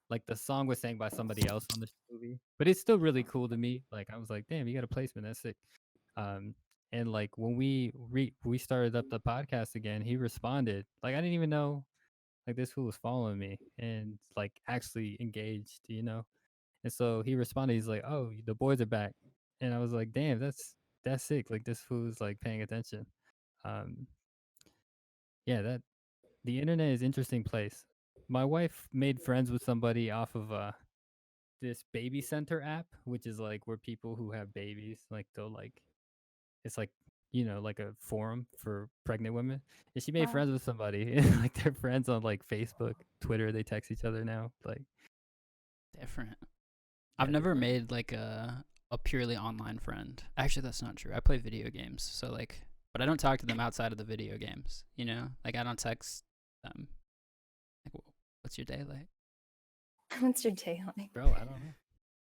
like the song was sang by somebody else on the movie. But it's still really cool to me. Like I was like, damn, you got a placement. That's sick. And like when we started up the podcast again, he responded. Like I didn't even know like this fool was following me and like actually engaged, you know. And so he responded. He's like, "Oh, the boys are back," and I was like, "Damn, that's sick. Like this fool's like paying attention." Um, yeah, that the internet is an interesting place. My wife made friends with somebody off of this baby center app, which is like where people who have babies like they'll like it's like like a forum for pregnant women. And she made Wow. friends with somebody, and like they're friends on like Facebook, Twitter. They text each other now. Like Different. yeah, I've never different. made like a purely online friend. Actually, that's not true. I play video games, so like, but I don't talk to them outside of the video games. You know, like I don't text them. Like, what's your day like? What's your day like? Bro, I don't know.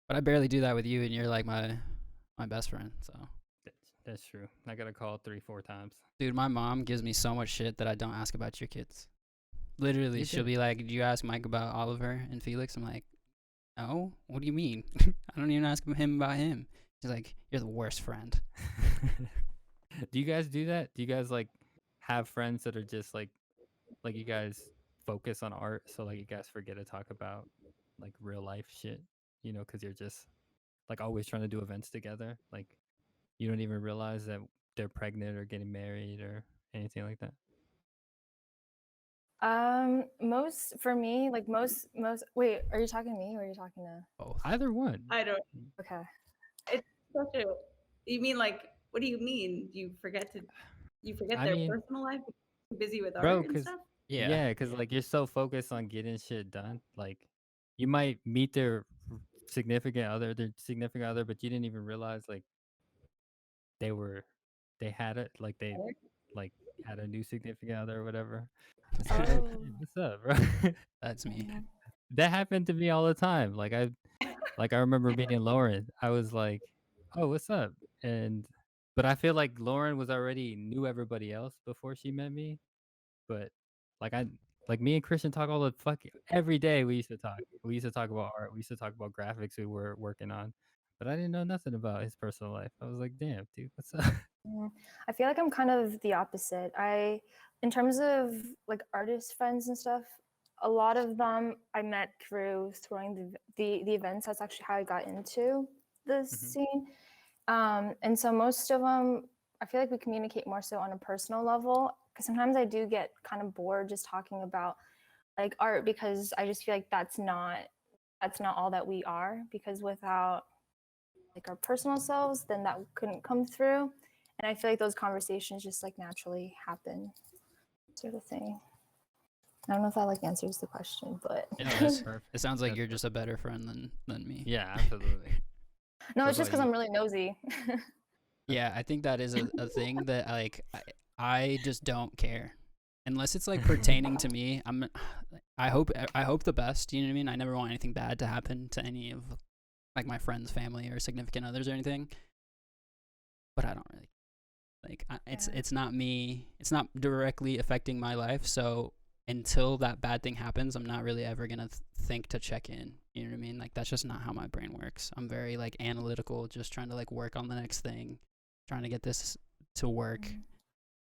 But I barely do that with you, and you're like my best friend. So, That's true. I got to call 3-4 times. dude, my mom gives me so much shit that I don't ask about your kids. Literally, You she'll do. be like, "Did you ask Mike about Oliver and Felix?" I'm like, "No. What do you mean? I don't even ask him about him." She's like, "You're the worst friend." Do you guys do that? Do you guys like have friends that are just like you guys focus on art, so like you guys forget to talk about like real life shit, because you're just like always trying to do events together. Like you don't even realize that they're pregnant or getting married or anything like that. Most for me, like most. Wait, are you talking to me or are you talking to? Both. Either one. I don't. Okay. It's such a. You mean like? What do you mean? You forget I their mean, personal life? You're busy with bro, art and cause stuff. Yeah. because like you're so focused on getting shit done. Like you might meet their significant other, but you didn't even realize like they were they had it like they like had a new significant other or whatever. It's like, Oh. hey, what's up, bro? That's me. Mhm. That happened to me all the time. Like I remember meeting Lauren. I was like, oh, what's up? But I feel like Lauren was already knew everybody else before she met me. But like me and Christian talk all the every day. We used to talk. We used to talk about art. We used to talk about graphics we were working on. But I didn't know nothing about his personal life. I was like, damn, dude, what's up? I feel like I'm kind of the opposite. In terms of like artist friends and stuff, a lot of them I met through throwing the events. That's actually how I got into the scene. And so most of them, I feel like we communicate more so on a personal level, because sometimes I do get kind of bored just talking about like art, because I just feel like that's not all that we are, because without like our personal selves, then that couldn't come through. And I feel like those conversations just like naturally happen, sort of thing. I don't know if that like answers the question, but It does. Perfect. It sounds like That's you're just a better friend than me. Yeah, absolutely. no, What it's just about because you? I'm really nosy. Yeah, I think that is a thing that I just don't care. Unless it's like pertaining to me. I hope the best, you know what I mean? I never want anything bad to happen to any of like my friends, family or significant others or anything. But I don't really like it's not me. It's not directly affecting my life, so until that bad thing happens, I'm not really ever going to think to check in. You know what I mean? Like that's just not how my brain works. I'm very like analytical, just trying to like work on the next thing, trying to get this to work.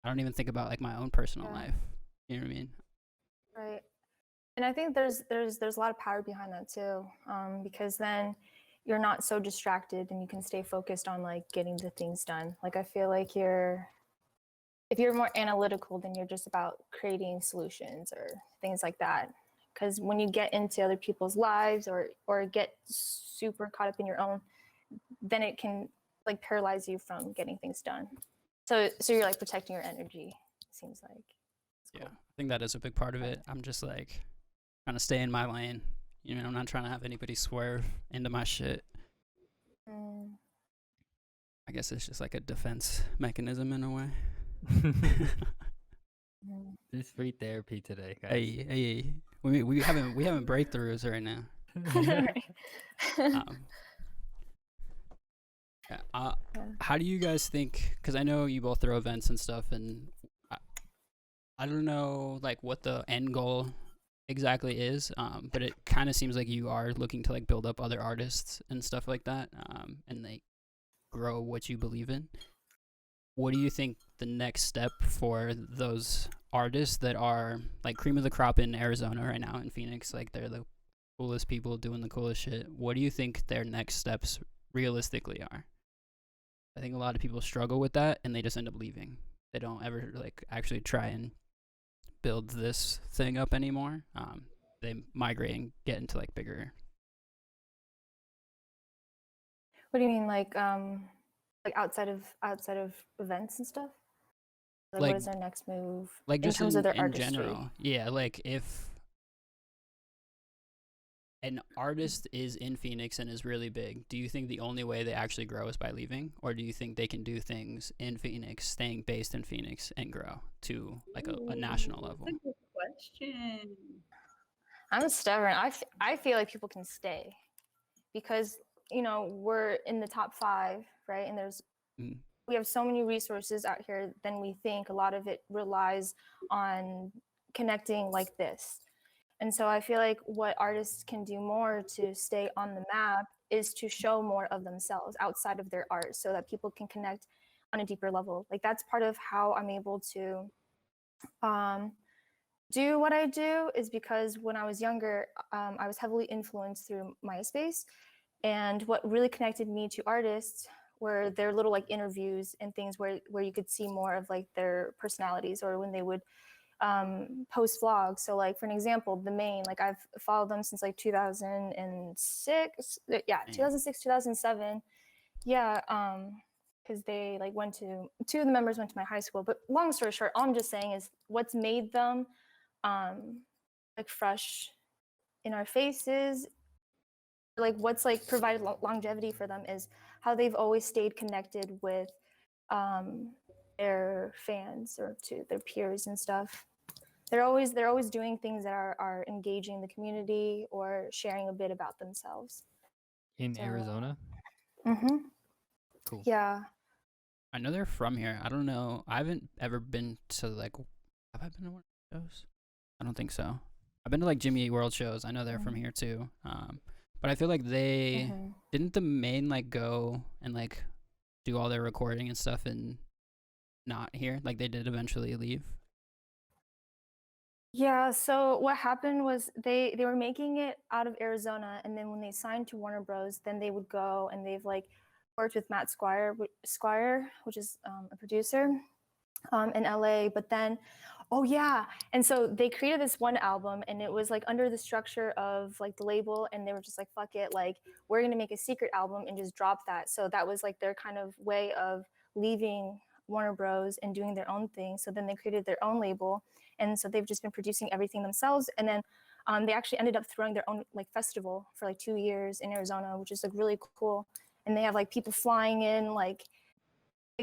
I don't even think about like my own personal life. You know what I mean? Right. And I think there's a lot of power behind that too, because then you're not so distracted and you can stay focused on like getting the things done. Like I feel like if you're more analytical, then you're just about creating solutions or things like that. Because when you get into other people's lives or get super caught up in your own, then it can like paralyze you from getting things done. So you're like protecting your energy, it seems like. Yeah, I think that is a big part of it. I'm just like trying to stay in my lane. You know, I'm not trying to have anybody swerve into my shit. I guess it's just like a defense mechanism in a way. This free therapy today, guys. Hey, we haven't breakthroughs right now. How do you guys think? Because I know you both throw events and stuff, and I don't know like what the end goal exactly is, but it kind of seems like you are looking to like build up other artists and stuff like that, and like grow what you believe in. What do you think the next step for those artists that are like cream of the crop in Arizona right now in Phoenix? Like they're the coolest people doing the coolest shit. What do you think their next steps realistically are? I think a lot of people struggle with that and they just end up leaving. They don't ever like actually try and build this thing up anymore. They migrate and get into like bigger. What do you mean, like outside of events and stuff? Like what is their next move? Like just in terms of their in artistry? general. Yeah, like if an artist is in Phoenix and is really big, do you think the only way they actually grow is by leaving? Or do you think they can do things in Phoenix, staying based in Phoenix, and grow to like a national level? That's a good question. I'm stubborn. I feel like people can stay because, you know, we're in the top 5, right? And we have so many resources out here than we think. A lot of it relies on connecting like this. And so I feel like what artists can do more to stay on the map is to show more of themselves outside of their art so that people can connect on a deeper level. Like that's part of how I'm able to do what I do, is because when I was younger, I was heavily influenced through MySpace. And what really connected me to artists were their little like interviews and things where you could see more of like their personalities, or when they would post vlogs. So like for an example, The Main, like I've followed them since like 2006. Yeah, 2006, 2007. Yeah, because they like went to, 2 of the members went to my high school. But long story short, all I'm just saying is what's made them like fresh in our faces, like what's like provided longevity for them is how they've always stayed connected with their fans or to their peers and stuff. They're always doing things that are engaging the community or sharing a bit about themselves. In Arizona? Cool. Yeah. I know they're from here. I don't know. I haven't ever been to like, have I been to one of those? I don't think so. I've been to like Jimmy Eat World shows. I know they're from here too. But I feel like they didn't The Main like go and like do all their recording and stuff and not here. Like they did eventually leave. Yeah, so what happened was they were making it out of Arizona, and then when they signed to Warner Bros, then they would go and they've like worked with Matt Squire, which is a producer in LA. But then, oh yeah, and so they created this one album, and it was like under the structure of like the label, and they were just like, fuck it, like we're gonna make a secret album and just drop that. So that was like their kind of way of leaving Warner Bros and doing their own thing. So then they created their own label, and so they've just been producing everything themselves. And then they actually ended up throwing their own like festival for like 2 years in Arizona, which is like really cool. And they have like people flying in, like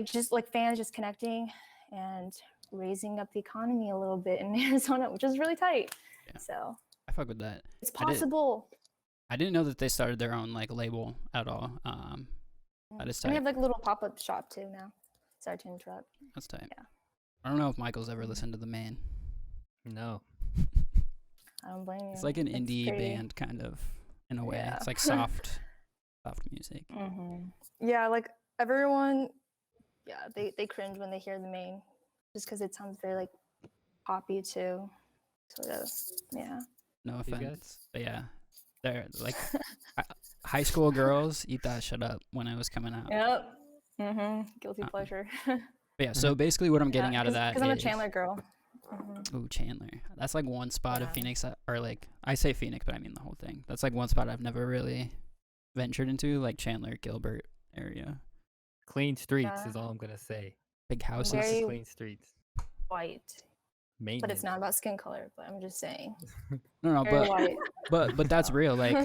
just like fans just connecting and raising up the economy a little bit in Arizona, which is really tight. Yeah. So I fuck with that. It's possible. I didn't know that they started their own like label at all. That is tight. And they have like a little pop-up shop too now. Sorry to interrupt. That's tight. Yeah. I don't know if Michael's ever listened to The Main. No. I don't blame you. It's like an indie band kind of, in a way. Yeah. It's like soft music. Yeah, like everyone, yeah, they cringe when they hear The Main, just because it sounds very like poppy too, sort of. Yeah. No offense, but yeah, they're like high school girls eat that shit up when it was coming out. Yep. Guilty pleasure. But yeah, so basically what I'm getting out of that is, because I'm a Chandler girl. Ooh, Chandler. That's like one spot of Phoenix or like, I say Phoenix, but I mean the whole thing. That's like one spot I've never really ventured into, like Chandler, Gilbert area. Clean streets is all I'm gonna say. Big houses. Very clean streets. White. But it's not about skin color, but I'm just saying. No, Very but white. but that's real. Like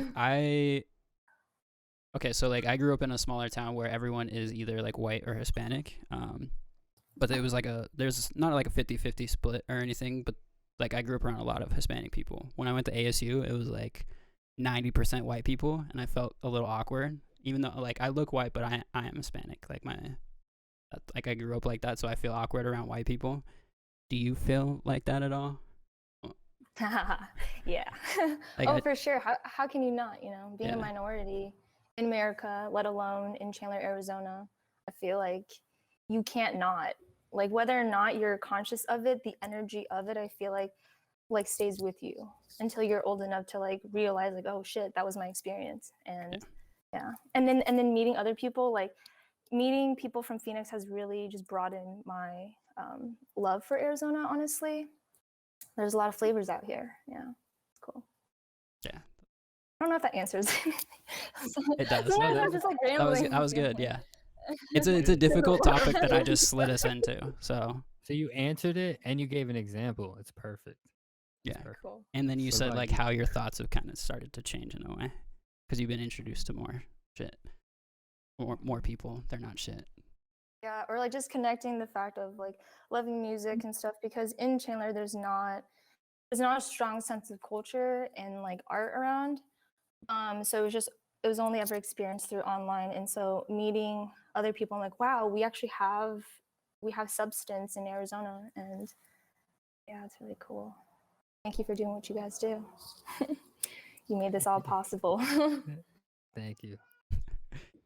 Okay, so like I grew up in a smaller town where everyone is either like white or Hispanic. But it was like there's not like a 50-50 split or anything, but like I grew up around a lot of Hispanic people. When I went to ASU, it was like 90% white people, and I felt a little awkward, even though like I look white, but I am Hispanic. Like I grew up like that, so I feel awkward around white people. Do you feel like that at all? Yeah. Like for sure. How can you not? You know, being Yeah. a minority in America, let alone in Chandler, Arizona, I feel like you can't not. Like whether or not you're conscious of it, the energy of it, I feel like stays with you until you're old enough to like realize like, oh shit, that was my experience. And yeah. And then meeting other people, like meeting people from Phoenix has really just broadened my love for Arizona, honestly. There's a lot of flavors out here. Yeah, it's cool. Yeah. I don't know if that answers. It does. Sometimes No, I'm just like rambling. That was good. Yeah. It's a difficult topic that I just slid us into. So you answered it and you gave an example. It's perfect. yeah. Cool. And then you What said about like you? how your thoughts have kind of started to change in a way, because you've been introduced to more shit, more people. They're not shit. Yeah, or like just connecting the fact of like loving music and stuff, because in Chandler there's not a strong sense of culture and like art around. So it was only ever experienced through online, and so meeting other people, I'm like, wow, we have substance in Arizona, and yeah, it's really cool. Thank you for doing what you guys do. You made this all possible. Thank you.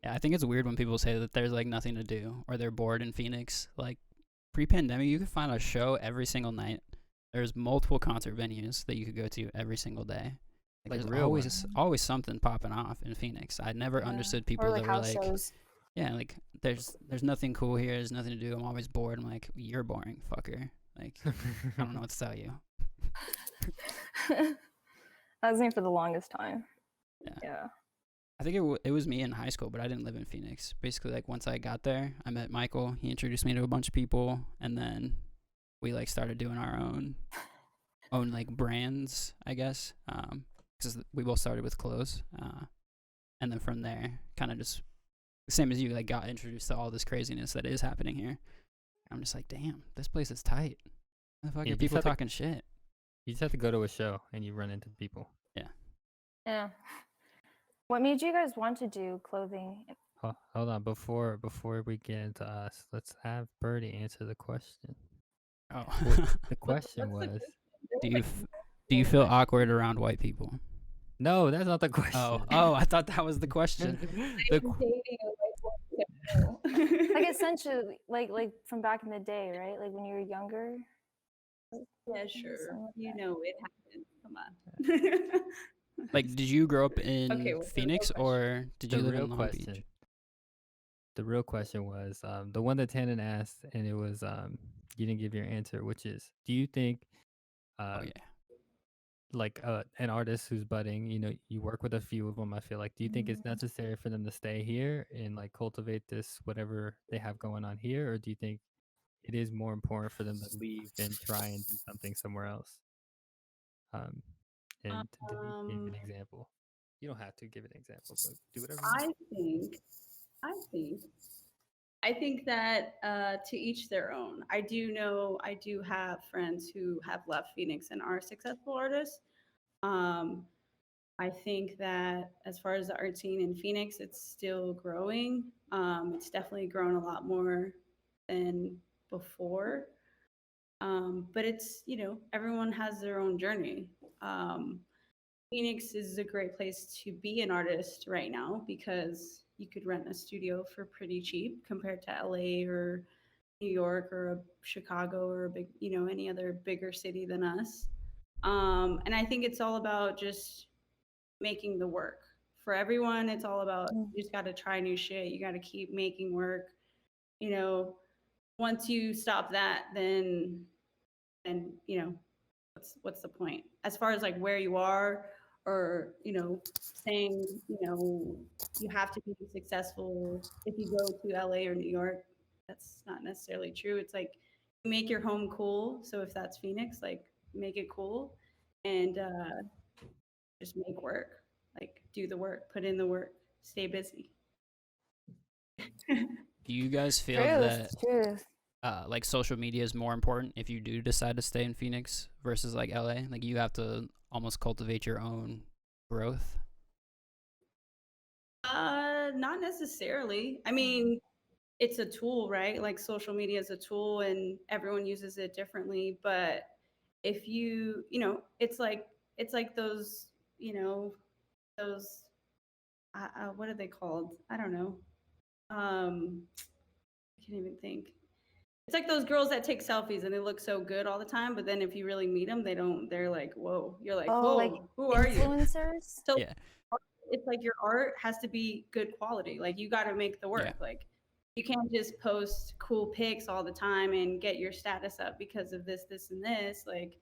Yeah, I think it's weird when people say that there's like nothing to do or they're bored in Phoenix. Like pre-pandemic, you could find a show every single night. There's multiple concert venues that you could go to every single day. Like there's real always something popping off in Phoenix. I never understood people or like that were house like, shows. yeah, like there's nothing cool here. There's nothing to do. I'm always bored. I'm like, you're boring, fucker. Like I don't know what to tell you. That was me for the longest time. Yeah. I think it was me in high school, but I didn't live in Phoenix. Basically, like once I got there, I met Michael. He introduced me to a bunch of people, and then we like started doing our own like brands, I guess. Because we both started with clothes, and then from there, kind of just same as you, like got introduced to all this craziness that is happening here. I'm just like, damn, this place is tight. The fuck are people talking shit? You just have to go to a show and you run into people. Yeah. What made you guys want to do clothing? Hold on, before we get into us, let's have Birdy answer the question. Oh, The question was, do you feel awkward around white people? no, that's not the question. Oh, I thought that was the question. Like essentially, like from back in the day, right? Like when you were younger. Yeah, sure. You know it happens. Come on. Like, did you grow up in Okay, what's the real Phoenix question? or did you The live real in Long question. Beach? The real question was the one that Tannen asked, and it was you didn't give your answer, which is, do you think Oh yeah. like an artist who's budding, you know, you work with a few of them, I feel like, do you think it's necessary for them to stay here and like cultivate this whatever they have going on here, or do you think it is more important for them to leave and try and do something somewhere else? And Denise gave an example. You don't have to give an example, but do whatever you want. I think that to each their own. I do have friends who have left Phoenix and are successful artists. I think that as far as the art scene in Phoenix, it's still growing. It's definitely grown a lot more than before. But it's, everyone has their own journey. Phoenix is a great place to be an artist right now because you could rent a studio for pretty cheap compared to LA or New York or Chicago or a big, any other bigger city than us. And I think it's all about just making the work. For everyone, it's all about you just got to try new shit. You got to keep making work. Once you stop that, then what's the point? As far as like where you are, or saying you have to be successful if you go to LA or New York. That's not necessarily true. It's like make your home cool. So if that's Phoenix, like make it cool and just make work. Like do the work, put in the work. stay busy. Do you guys feel that like social media is more important if you do decide to stay in Phoenix versus like LA? Like you have to almost cultivate your own growth. Not necessarily. I mean, it's a tool, right? Like social media is a tool and everyone uses it differently. But if you know, it's like those, those, what are they called? I don't know. I can't even think. It's like those girls that take selfies and they look so good all the time, but then if you really meet them, they're like, whoa. You're like, whoa, like who are you? influencers. So Yeah. it's like your art has to be good quality. Like you got to make the work. Yeah. Like you can't just post cool pics all the time and get your status up because of this, and this. Like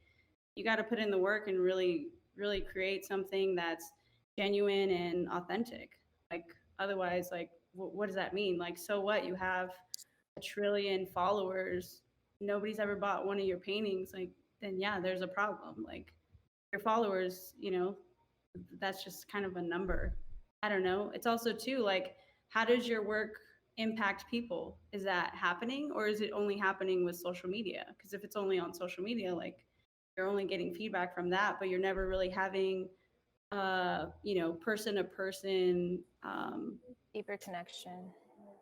you got to put in the work and really, really create something that's genuine and authentic. Like otherwise, like what does that mean? Like, so what? You have 1 trillion followers. Nobody's ever bought one of your paintings. Like, then yeah, there's a problem. Like your followers, that's just kind of a number. I don't know. It's also too like, how does your work impact people? Is that happening, or is it only happening with social media? Because if it's only on social media, like you're only getting feedback from that, but you're never really having person to person deeper connection.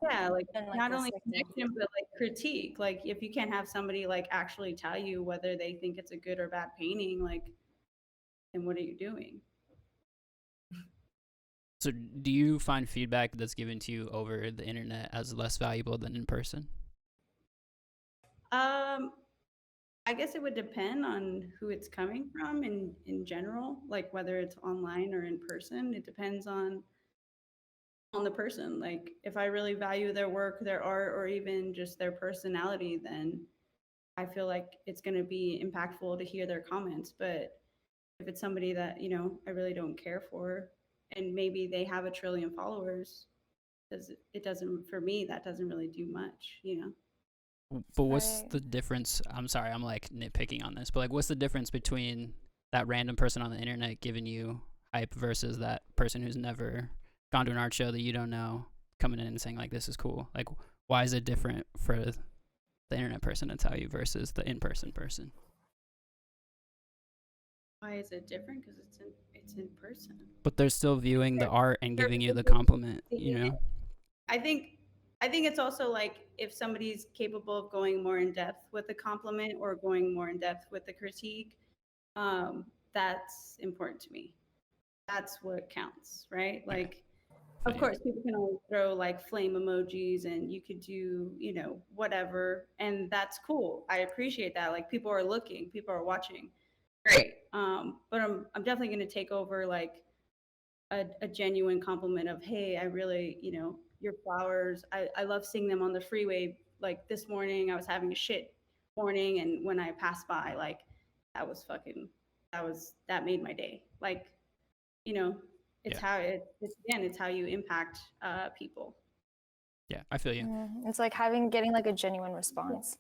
Yeah, like And, like, not only dissecting. connection but like critique. Like if you can't have somebody like actually tell you whether they think it's a good or bad painting, like then what are you doing? So do you find feedback that's given to you over the internet as less valuable than in person? I guess it would depend on who it's coming from in general, like whether it's online or in person. It depends on the person. Like if I really value their work, their art, or even just their personality, then I feel like it's going to be impactful to hear their comments. But if it's somebody that, I really don't care for, and maybe they have 1 trillion followers, it doesn't, for me, that doesn't really do much, But what's the difference? I'm sorry, I'm like nitpicking on this, but like what's the difference between that random person on the internet giving you hype versus that person who's never gone to an art show that you don't know coming in and saying like this is cool? Like why is it different for the internet person to tell you versus the in-person person? Why is it different? Because it's in person. But they're still viewing the art and giving you the compliment, I think it's also like if somebody's capable of going more in depth with the compliment or going more in depth with the critique, that's important to me. That's what counts, right? Like, of course, people can always throw like flame emojis and you could do, whatever. And that's cool. I appreciate that. Like people are looking, people are watching. Great. But I'm definitely going to take over like a genuine compliment of, hey, I really, your flowers, I love seeing them on the freeway. Like this morning, I was having a shit morning. And when I passed by, like that made my day. Like, it's how it's how you impact people. Yeah, I feel you. It's like getting like a genuine response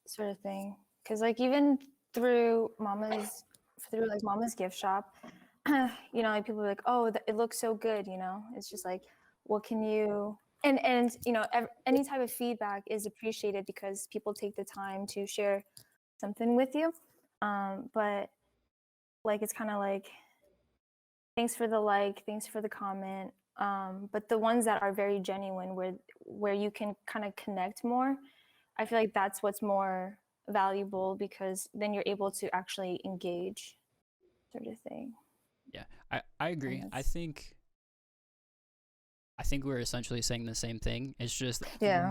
sort of thing. Because like even through Mama's gift shop, like people are like, oh, it looks so good, it's just like, what can you, and any type of feedback is appreciated because people take the time to share something with you. But like, it's kind of like, thanks for the like, thanks for the comment. But the ones that are very genuine where you can kind of connect more, I feel like that's what's more valuable because then you're able to actually engage sort of thing. Yeah, I agree. I think we're essentially saying the same thing. It's just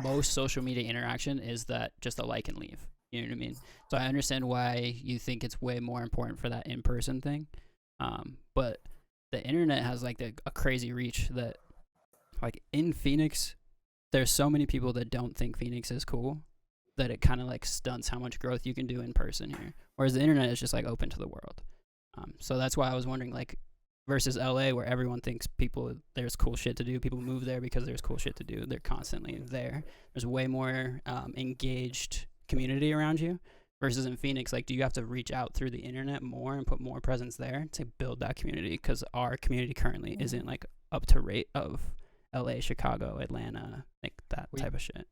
most social media interaction is that just a like and leave. You know what I mean? So I understand why you think it's way more important for that in-person thing. But the internet has like a crazy reach that like in Phoenix, there's so many people that don't think Phoenix is cool that it kind of like stunts how much growth you can do in person here. Whereas the internet is just like open to the world. So that's why I was wondering like versus LA where everyone thinks there's cool shit to do. People move there because there's cool shit to do. They're constantly there. There's way more engaged community around you Versus in Phoenix, like, do you have to reach out through the internet more and put more presence there to build that community? Because our community currently isn't like up to rate of LA, Chicago, Atlanta, like that type of shit.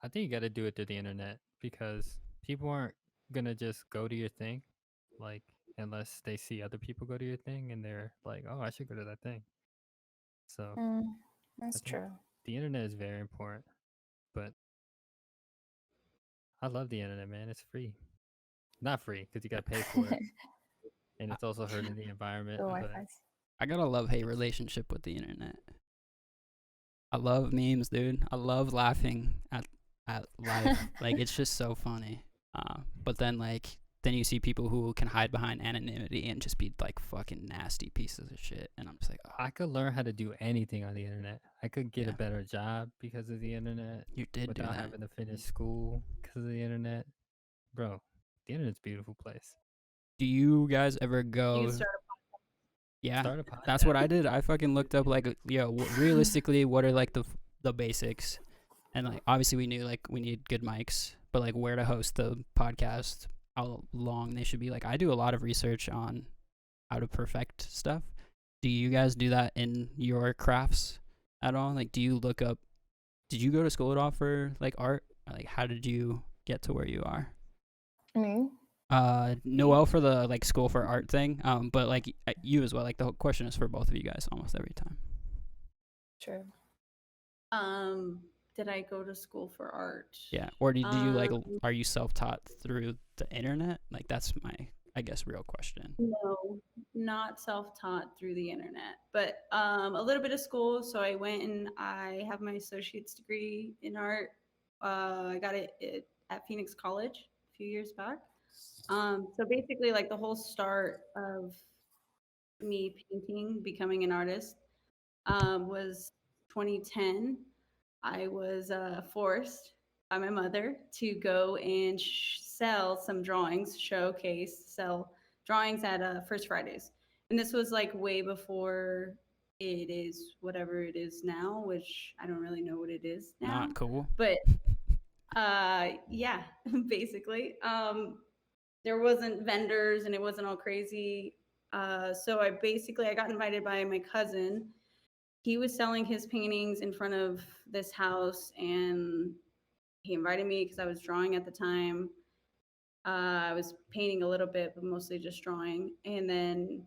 I think you got to do it through the internet because people aren't gonna just go to your thing, like unless they see other people go to your thing and they're like, oh, I should go to that thing. So That's true. The internet is very important, but I love the internet, man. It's free. Not free because you got to pay for it, and it's also hurting the environment. The But Wi-Fi's. I got a love-hate relationship with the internet. I love memes, dude. I love laughing at life. Like, it's just so funny. But then you see people who can hide behind anonymity and just be like fucking nasty pieces of shit, and I'm just like, oh, I could learn how to do anything on the internet. I could get a better job because of the internet. You did do without that. having to finish school because of the internet. Bro, the internet's a beautiful place. Do you guys ever You go? can start Yeah, Start a podcast. that's what I did. I fucking looked up like, realistically, what are like the basics, and like obviously we knew like we need good mics, but like where to host the podcast, how long they should be. Like I do a lot of research on how to perfect stuff. Do you guys do that in your crafts at all? Like, do you look up? Did you go to school at all for like art? Or, like, how did you get to where you are? Me? Noelle for the like school for art thing. But like you as well. Like the whole question is for both of you guys almost every time. True. Did I go to school for art? Yeah. Or do you like, are you self-taught through the internet? Like that's my, I guess, real question. No, not self-taught through the internet, but a little bit of school. So I went and I have my associate's degree in art. I got it at Phoenix College a few years back. So basically, like the whole start of me painting, becoming an artist, was 2010. I was forced by my mother to go and sell some drawings, sell drawings at First Fridays. And this was like way before it is whatever it is now, which I don't really know what it is now. Not cool. But yeah, basically. There wasn't vendors and it wasn't all crazy. So I got invited by my cousin. He was selling his paintings in front of this house and he invited me because I was drawing at the time. I was painting a little bit, but mostly just drawing. And then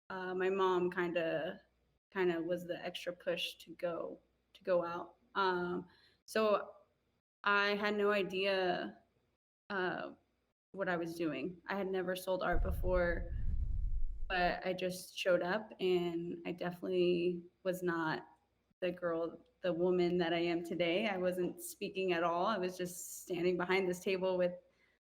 my mom kind of was the extra push to go out. So I had no idea what I was doing. I had never sold art before, but I just showed up and I definitely was not the woman that I am today. I wasn't speaking at all. I was just standing behind this table with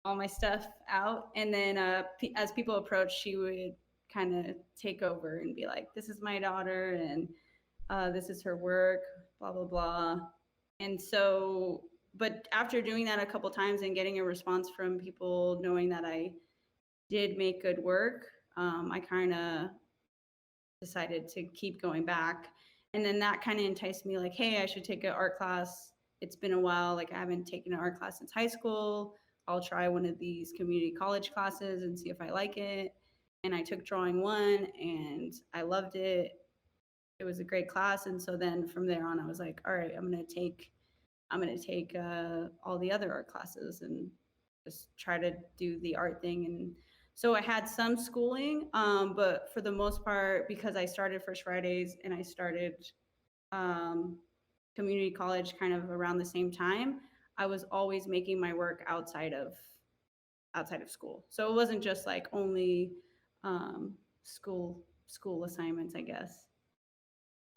all my stuff out. And then as people approached, she would kind of take over and be like, this is my daughter and this is her work, blah, blah, blah. And so, but after doing that a couple times and getting a response from people knowing that I did make good work, I kind of decided to keep going back. And then that kind of enticed me like, hey, I should take an art class. It's been a while. Like I haven't taken an art class since high school. I'll try one of these community college classes and see if I like it. And I took drawing one and I loved it. It was a great class. And so then from there on, I was like, all right, I'm going to take all the other art classes and just try to do the art thing. And so I had some schooling, but for the most part, because I started First Fridays and I started community college kind of around the same time, I was always making my work outside of school. So it wasn't just like only school assignments, I guess.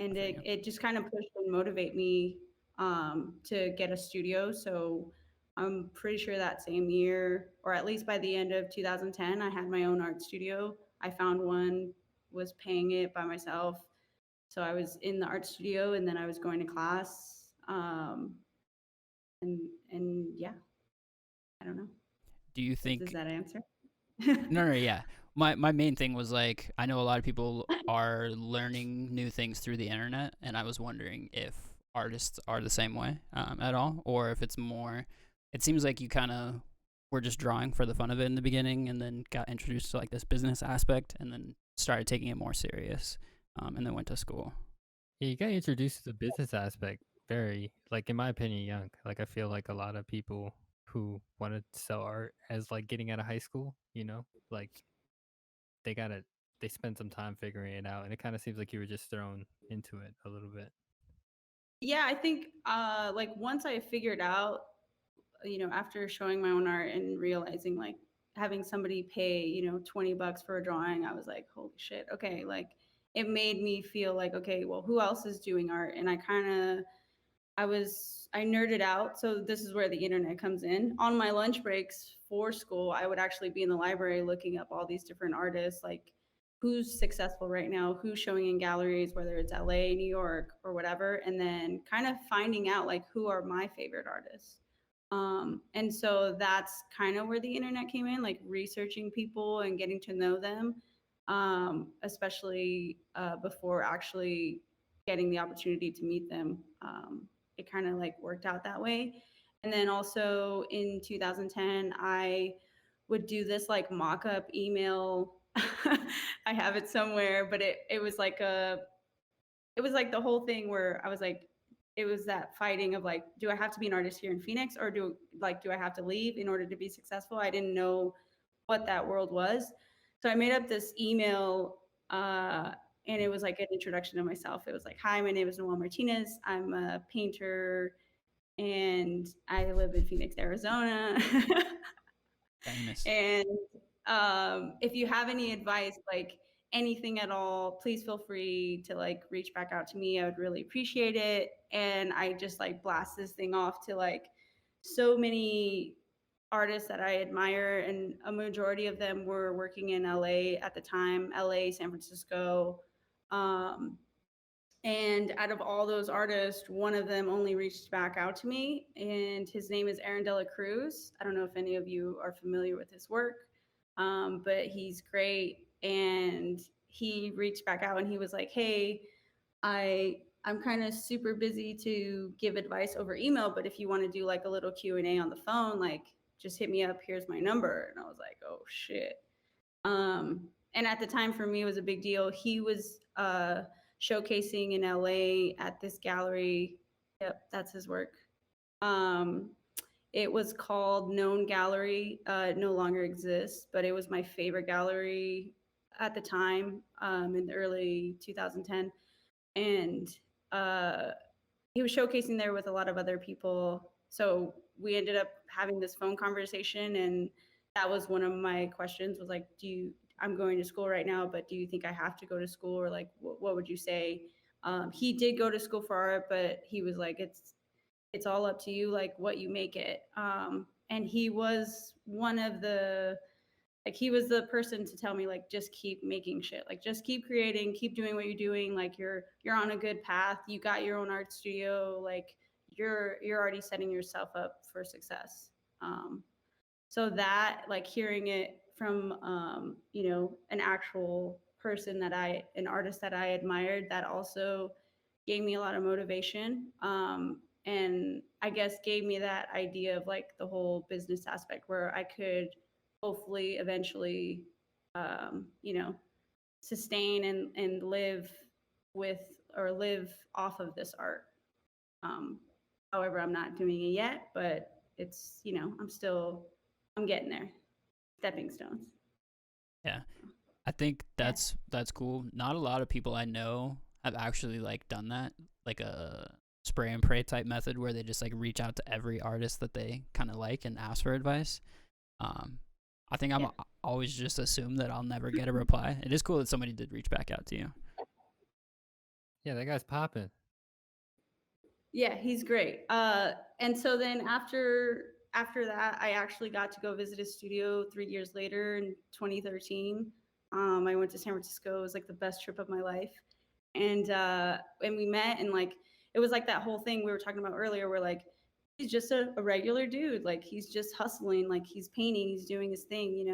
And it just kind of pushed and motivate me to get a studio. So I'm pretty sure that same year, or at least by the end of 2010, I had my own art studio. I found one, was paying it by myself. So I was in the art studio and then I was going to class. And yeah, I don't know. Do you think? Does that answer? No, yeah. My main thing was like, I know a lot of people are learning new things through the internet, and I was wondering if artists are the same way at all, or if it's more. It seems like you kind of were just drawing for the fun of it in the beginning, and then got introduced to like this business aspect, and then started taking it more serious, and then went to school. Yeah, you got introduced to the business aspect very, like, in my opinion, young. Like, I feel like a lot of people who want to sell art as like getting out of high school, like they gotta they spend some time figuring it out, and it kind of seems like you were just thrown into it a little bit. Yeah, I think like once I figured out, after showing my own art and realizing like having somebody pay, $20 for a drawing, I was like, holy shit, okay, like it made me feel like, okay, well, who else is doing art? And I nerded out. So this is where the internet comes in. On my lunch breaks for school, I would actually be in the library looking up all these different artists, like who's successful right now, who's showing in galleries, whether it's LA, New York, or whatever, and then kind of finding out like who are my favorite artists. And so that's kind of where the internet came in, like researching people and getting to know them, especially before actually getting the opportunity to meet them. It kind of like worked out that way. And then also in 2010, I would do this like mock-up email. I have it somewhere, but it was like the whole thing where I was like, it was that fighting of like, do I have to be an artist here in Phoenix, or do I have to leave in order to be successful? I didn't know what that world was. So I made up this email, and it was like an introduction to myself. It was like, hi, my name is Noel Martinez. I'm a painter and I live in Phoenix, Arizona. Famous. And if you have any advice, like anything at all, please feel free to like reach back out to me. I would really appreciate it. And I just like blast this thing off to like so many artists that I admire, and a majority of them were working in LA at the time, LA, San Francisco. And out of all those artists, one of them only reached back out to me, and his name is Dela Cruz. I don't know if any of you are familiar with his work, but he's great. And he reached back out and he was like, hey, I'm kind of super busy to give advice over email, but if you want to do like a little Q&A on the phone, like just hit me up. Here's my number. And I was like, oh shit. And at the time for me, it was a big deal. He was showcasing in LA at this gallery. Yep, that's his work. It was called Known Gallery. It no longer exists, but it was my favorite gallery at the time, in the early 2010. And he was showcasing there with a lot of other people. So we ended up having this phone conversation, and that was one of my questions was like, I'm going to school right now, but do you think I have to go to school, or like, what would you say? He did go to school for art, but he was like, it's all up to you, like what you make it. And he was he was the person to tell me like, just keep making shit, like just keep creating, keep doing what you're doing. Like you're on a good path. You got your own art studio. Like you're already setting yourself up for success. So that, like hearing it from, an actual person an artist that I admired, that also gave me a lot of motivation. And I guess gave me that idea of like the whole business aspect where I could hopefully eventually, sustain and live with or live off of this art. However, I'm not doing it yet, but it's, I'm getting there. Stepping stones. Yeah. I think that's cool. Not a lot of people I know have actually like done that, like a spray and pray type method where they just like reach out to every artist that they kind of like and ask for advice. I think I'm always just assume that I'll never get a reply. It is cool that somebody did reach back out to you. Yeah, that guy's popping. Yeah, he's great. And so then after that, I actually got to go visit his studio 3 years later in 2013. I went to San Francisco. It was like the best trip of my life. And we met, and like it was like that whole thing we were talking about earlier where like he's just a regular dude. Like he's just hustling, like he's painting, he's doing his thing.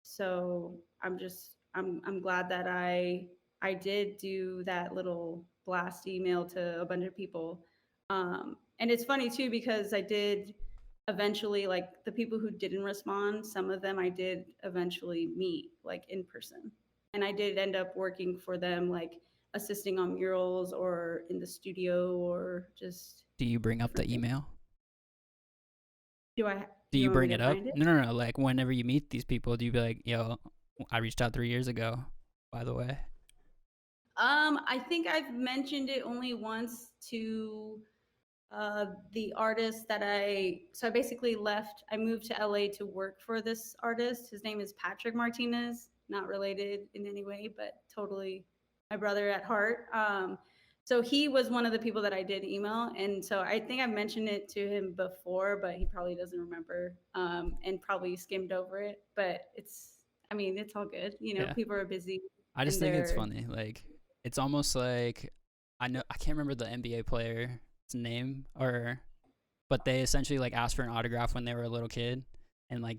So I'm glad that I did do that little blast email to a bunch of people. And it's funny too, because I did eventually, like the people who didn't respond, some of them I did eventually meet like in person. And I did end up working for them, like assisting on murals or in the studio or just. Do you bring up the different things. email? Do I? Do you want me bring to it up? find it? No. Like whenever you meet these people, do you be like, yo, I reached out 3 years ago, by the way? I think I've mentioned it only once to the artist that so I basically left. I moved to LA to work for this artist. His name is Patrick Martinez, not related in any way, but totally my brother at heart. So he was one of the people that I did email, and so I think I mentioned it to him before, but he probably doesn't remember, and probably skimmed over it. But I mean, it's all good. Yeah. People are busy. I just think it's funny. Like, it's almost like I can't remember the NBA player's name, but they essentially like asked for an autograph when they were a little kid, and like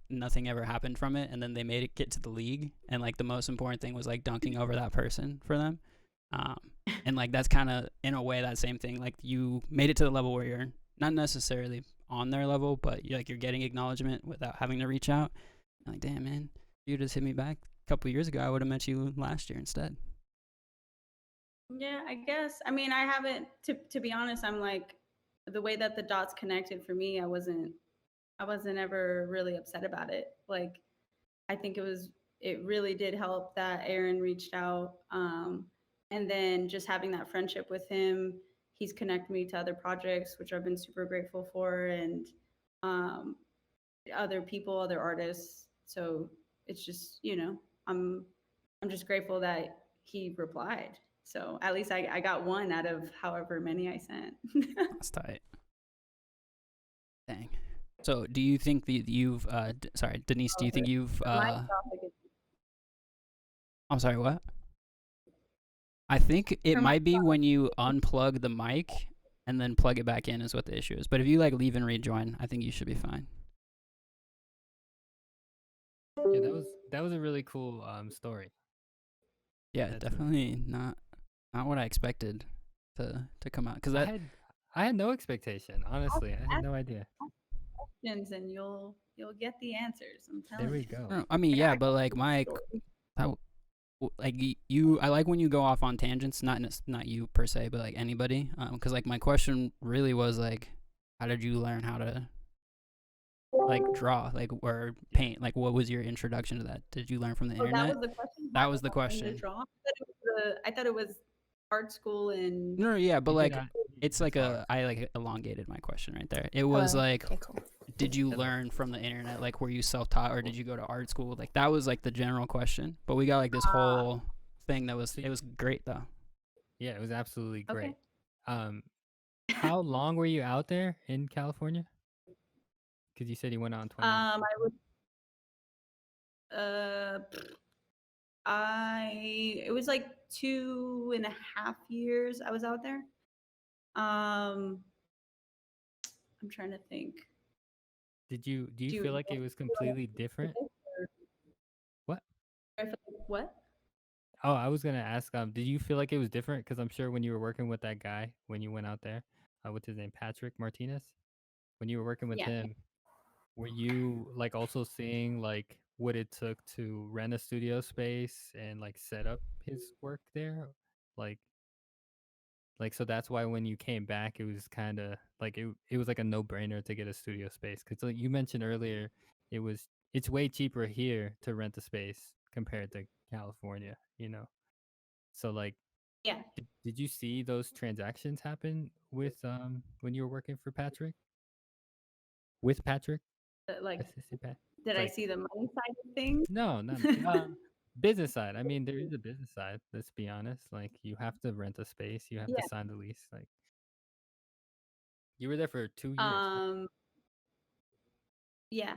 nothing ever happened from it, and then they made it get to the league, and like the most important thing was like dunking over that person for them. And like that's kind of in a way that same thing. Like you made it to the level where you're not necessarily on their level, but you're getting acknowledgement without having to reach out. I'm like, damn man, you just hit me back a couple years ago. I would have met you last year instead. Yeah, I guess. I mean, I haven't. To be honest, I'm like the way that the dots connected for me. I wasn't ever really upset about it. Like, I think it really did help that Aaron reached out. And then just having that friendship with him, he's connected me to other projects, which I've been super grateful for, and other people, other artists. So it's just, I'm just grateful that he replied. So at least I got one out of however many I sent. That's tight. Dang. So do you think that you've sorry, Denise, do you think you've I'm sorry, what? I think it might be when you unplug the mic and then plug it back in is what the issue is. But if you like leave and rejoin, I think you should be fine. Yeah, that was a really cool story. Yeah, That's definitely not what I expected to come out, because I had no expectation, honestly. I had no idea. Questions and you'll get the answers. I'm telling There we you. go. I mean, yeah, but like Mike, like you, I like when you go off on tangents. Not you per se, but like anybody. Because like my question really was like, how did you learn how to like draw, like, or paint? Like, what was your introduction to that? Did you learn from the internet? That was the question. That was the question. I thought it was art school and No, yeah, but like it's like I like elongated my question right there. It was like, Okay, cool. did you learn from the internet? Like, were you self-taught or did you go to art school? Like, that was like the general question. But we got like this whole thing it was great though. Yeah, it was absolutely great. Okay. How long were you out there in California? Because you said you went on 20. I was it was like 2.5 years I was out there. I'm trying to think. Do you feel like it was completely different? What? What? Oh, I was gonna ask. Did you feel like it was different? Because I'm sure when you were working with that guy, when you went out there, what's his name, Patrick Martinez, when you were working with him, were you like also seeing like what it took to rent a studio space and like set up his work there, like so that's why when you came back, it was kind of like it was like a no brainer to get a studio space because like you mentioned earlier, it's way cheaper here to rent a space compared to California, So like, Yeah. did you see those transactions happen with when you were working for Patrick? With Patrick? Like, Assistant Pat? did I see the money side of things? No, not business side. I mean, there is a business side. Let's be honest. Like, you have to rent a space. You have to sign the lease. Like, you were there for 2 years. Right? Yeah.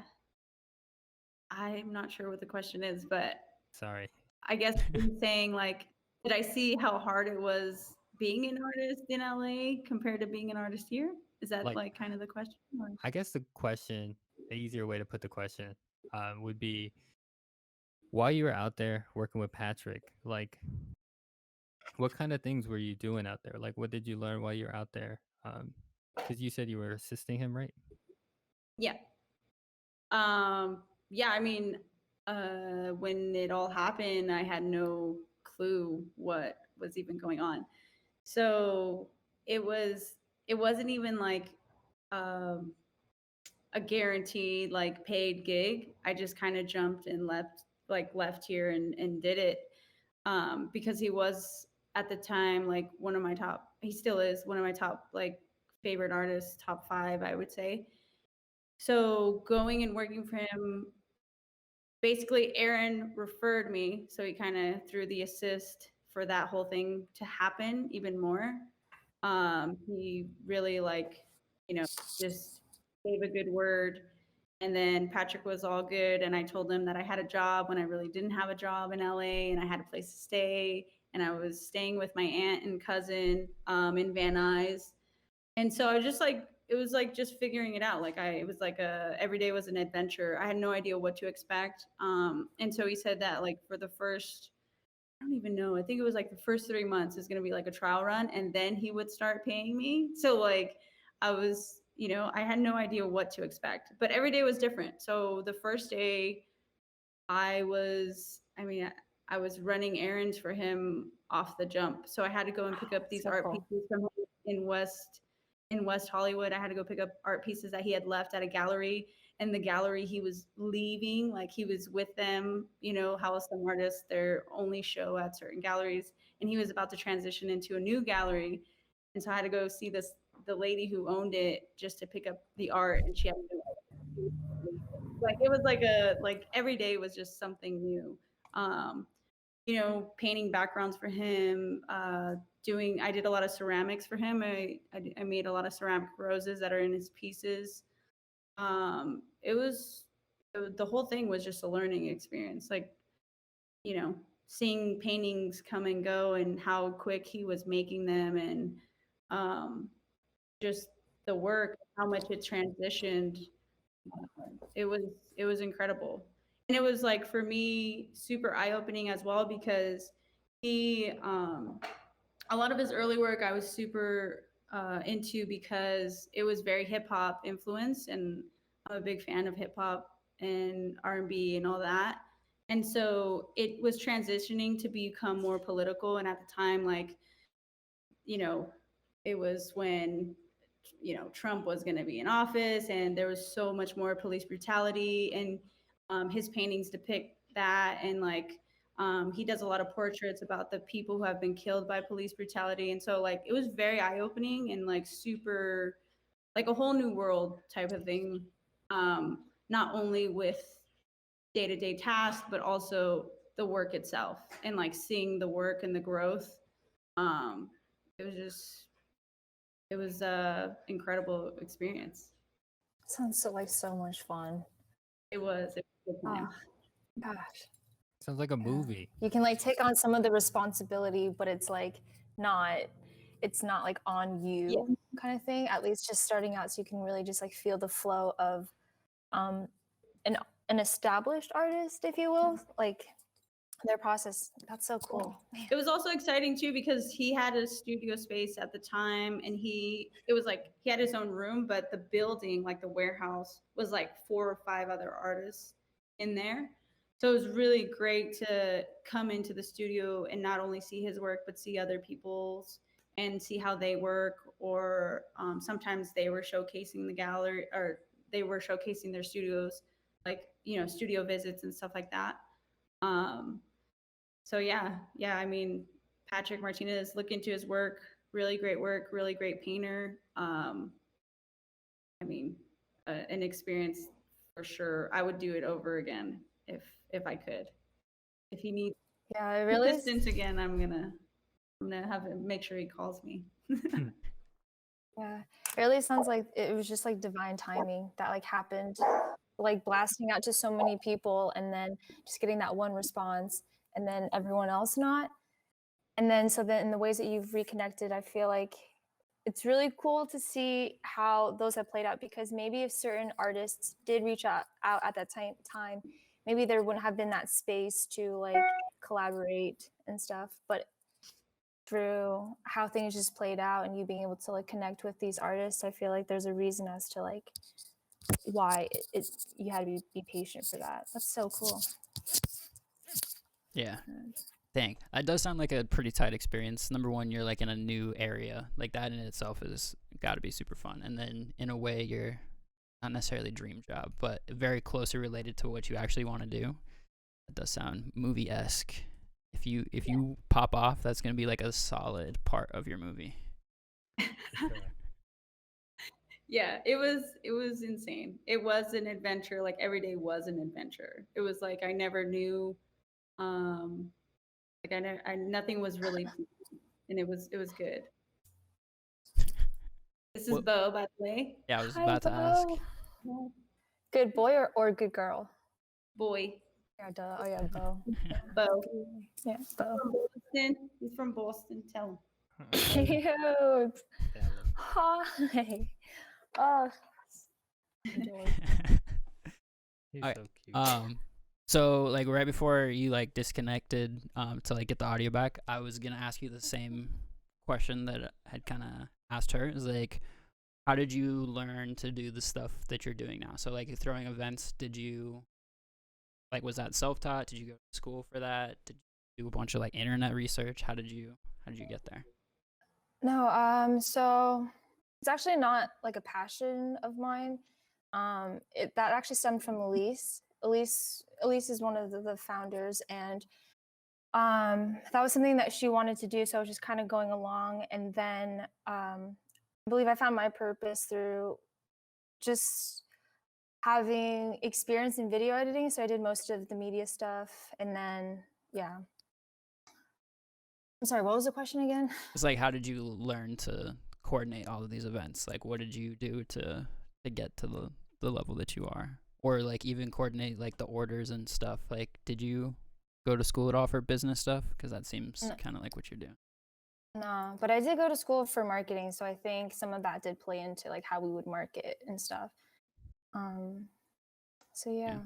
I'm not sure what the question is, but Sorry. I guess I'm saying like, did I see how hard it was being an artist in LA compared to being an artist here? Is that like kind of the question? Or? I guess the easier way to put the question would be, while you were out there working with Patrick, like, what kind of things were you doing out there? Like, what did you learn while you were out there? Because you said you were assisting him, right? Yeah. Yeah, I mean, when it all happened, I had no clue what was even going on. So it wasn't even like um, a guaranteed like paid gig. I just kind of jumped and left here and did it because he was at the time like one of my top. He still is one of my top like favorite artists, top 5, I would say. So going and working for him, basically Aaron referred me, so he kind of threw the assist for that whole thing to happen even more. He really like, you know, just gave a good word. And then Patrick was all good, and I told him that I had a job when I really didn't have a job in LA, and I had a place to stay, and I was staying with my aunt and cousin in Van Nuys. And so I was just like, it was like just figuring it out. Like it was like every day was an adventure. I had no idea what to expect. And so he said that like for the first, I don't even know, I think it was like the first 3 months is going to be like a trial run, and then he would start paying me. So like I was, I had no idea what to expect, but every day was different. So the first day I was running errands for him off the jump. So I had to go and pick up these art pieces from him in West Hollywood. I had to go pick up art pieces that he had left at a gallery. And the gallery he was leaving, like he was with them, how some artists, their only show at certain galleries. And he was about to transition into a new gallery. And so I had to go see the lady who owned it just to pick up the art. And she had no idea. Like it was like every day was just something new. Painting backgrounds for him, I did a lot of ceramics for him. I made a lot of ceramic roses that are in his pieces. The whole thing was just a learning experience. Like, seeing paintings come and go and how quick he was making them, and just the work, how much it transitioned. It was incredible. And it was like for me super eye-opening as well, because he a lot of his early work I was super into, because it was very hip-hop influenced, and I'm a big fan of hip-hop and R&B and all that. And so it was transitioning to become more political. And at the time, like, it was when Trump was going to be in office, and there was so much more police brutality, and his paintings depict that. And like he does a lot of portraits about the people who have been killed by police brutality. And so like it was very eye-opening and like super, like a whole new world type of thing, not only with day-to-day tasks but also the work itself, and like seeing the work and the growth. It was a incredible experience. Sounds so much fun. It was a good time. Gosh. Sounds like a movie. You can like take on some of the responsibility, but it's like it's not like on you kind of thing. At least just starting out, so you can really just like feel the flow of an established artist, if you will, like their process. That's so cool. It was also exciting too, because he had a studio space at the time, and it was like he had his own room, but the building, like the warehouse, was like 4 or 5 other artists in there. So it was really great to come into the studio and not only see his work, but see other people's and see how they work. Or sometimes they were showcasing the gallery, or they were showcasing their studios, like, studio visits and stuff like that. So yeah, I mean, Patrick Martinez, look into his work, really great work, really great painter. I mean, an experience for sure. I would do it over again if I could. If he needs assistance again, I'm gonna have him make sure he calls me. Yeah, it really sounds like it was just like divine timing that like happened, like blasting out to so many people, and then just getting that one response, and then everyone else not. And then so then in the ways that you've reconnected, I feel like it's really cool to see how those have played out, because maybe if certain artists did reach out at that time, maybe there wouldn't have been that space to like collaborate and stuff. But through how things just played out and you being able to like connect with these artists, I feel like there's a reason as to like why you had to be patient for that. That's so cool. Yeah. Dang, that does sound like a pretty tight experience. Number one, you're like in a new area, like that in itself is got to be super fun. And then in a way, you're not necessarily a dream job, but very closely related to what you actually want to do. It does sound movie-esque. If you pop off, that's gonna be like a solid part of your movie. Yeah, it was insane. It was an adventure. Like every day was an adventure. It was like I never knew, like nothing was really, and it was good. This is What- Bo, by the way. Yeah, I was Hi, about to ask. Bo. Good boy or good girl? Boy, Yeah, duh. Oh yeah, Bo. Bo. Yeah, Bo. From Boston. He's from Boston. Tell him. Cute. Dela. Hi. Oh. Enjoy. He's Alright, so cute. So like right before you like disconnected to like get the audio back, I was gonna ask you the same question that I had kind of asked her. Is like, how did you learn to do the stuff that you're doing now? So like throwing events, did you like, was that self-taught? Did you go to school for that? Did you do a bunch of like internet research? How did you get there? No, so it's actually not like a passion of mine. That actually stemmed from Elise. Elise is one of the founders, and that was something that she wanted to do. So I was just kind of going along, and then I believe I found my purpose through just having experience in video editing. So I did most of the media stuff, and then yeah. I'm sorry, what was the question again? It's like, how did you learn to coordinate all of these events? Like, what did you do to get to the level that you are? Or like even coordinate like the orders and stuff? Like, did you go to school at all for business stuff? Because that seems kind of like what you're doing. No, but I did go to school for marketing, so I think some of that did play into like how we would market and stuff. So yeah.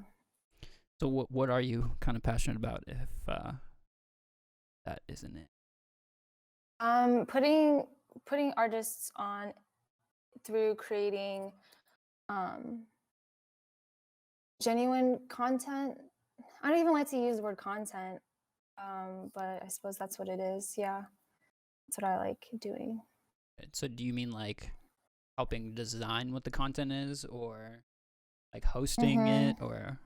So what are you kind of passionate about if that isn't it? Putting artists on through creating genuine content. I don't even like to use the word content, but I suppose that's what it is. Yeah, that's what I like doing. So do you mean like helping design what the content is, or like hosting it, or?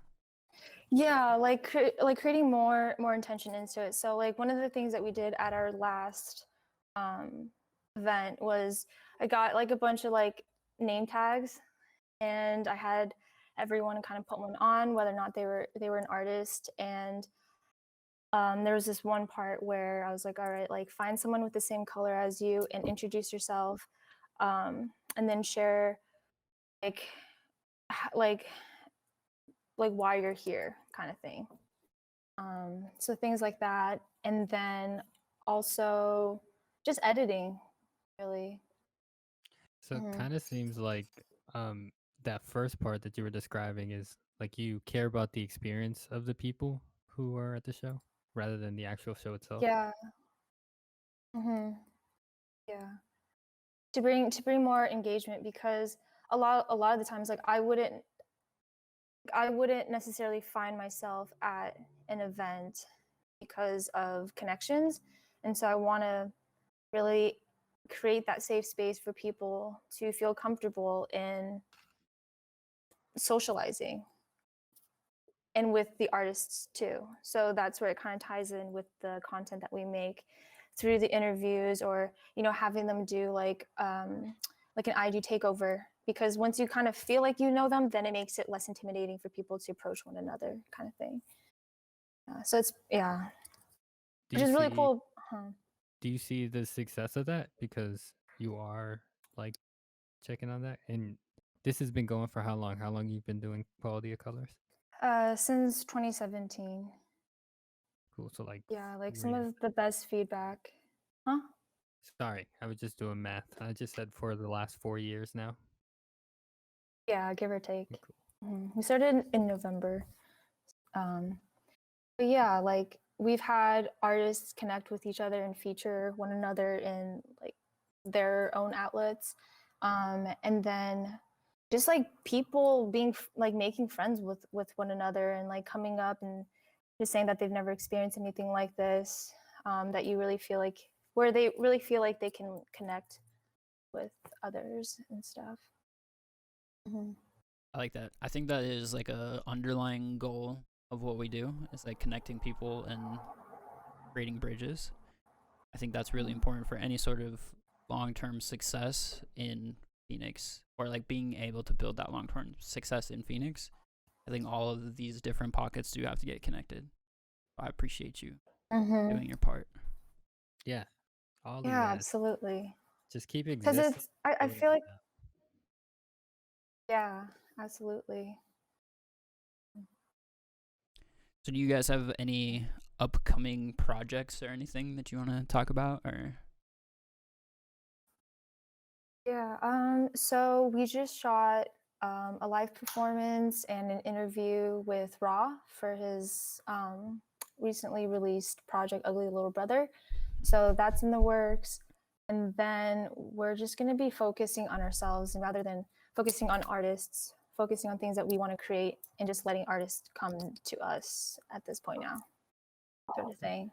Yeah, like creating more intention into it. So like one of the things that we did at our last event was I got like a bunch of like name tags, and I had everyone kind of put one on, whether or not they were an artist. And there was this one part where I was like, all right, like find someone with the same color as you and introduce yourself, and then share like why you're here, kind of thing. So things like that, and then also just editing, really. So it kind of seems like that first part that you were describing is like you care about the experience of the people who are at the show rather than the actual show itself. Yeah. Yeah. To bring more engagement, because a lot of the times, like I wouldn't necessarily find myself at an event because of connections, and so I want to really create that safe space for people to feel comfortable in socializing, and with the artists too. So that's where it kind of ties in with the content that we make through the interviews, or having them do like an IG takeover, because once you kind of feel like you know them, then it makes it less intimidating for people to approach one another, kind of thing. So it's which is really cool. Do you see the success of that because you are like checking on that? And this has been going for how long? How long you've been doing Quality of Colors? Since 2017. Cool. So like like some of the best feedback. Huh? Sorry, I was just doing math. I just said for the last 4 years now. Yeah, give or take. Cool. We started in November. But yeah, like we've had artists connect with each other and feature one another in like their own outlets. And then just like people being like making friends with one another and like coming up and just saying that they've never experienced anything like this, that you really feel like where they really feel like they can connect with others and stuff. Mm-hmm. I like that. I think that is like a underlying goal of what we do. It's like connecting people and creating bridges. I think that's really important for any sort of long-term success in Phoenix, or like being able to build that long-term success in Phoenix. I think all of these different pockets do have to get connected. I appreciate you doing your part. Yeah, all Yeah, you guys. absolutely. Just keep Because existing. I feel like, yeah, absolutely. So do you guys have any upcoming projects or anything that you want to talk about, or? Yeah, so we just shot a live performance and an interview with Raw for his recently released project Ugly Little Brother. So that's in the works. And then we're just going to be focusing on ourselves, and rather than focusing on artists, focusing on things that we want to create and just letting artists come to us at this point now, sort of thing.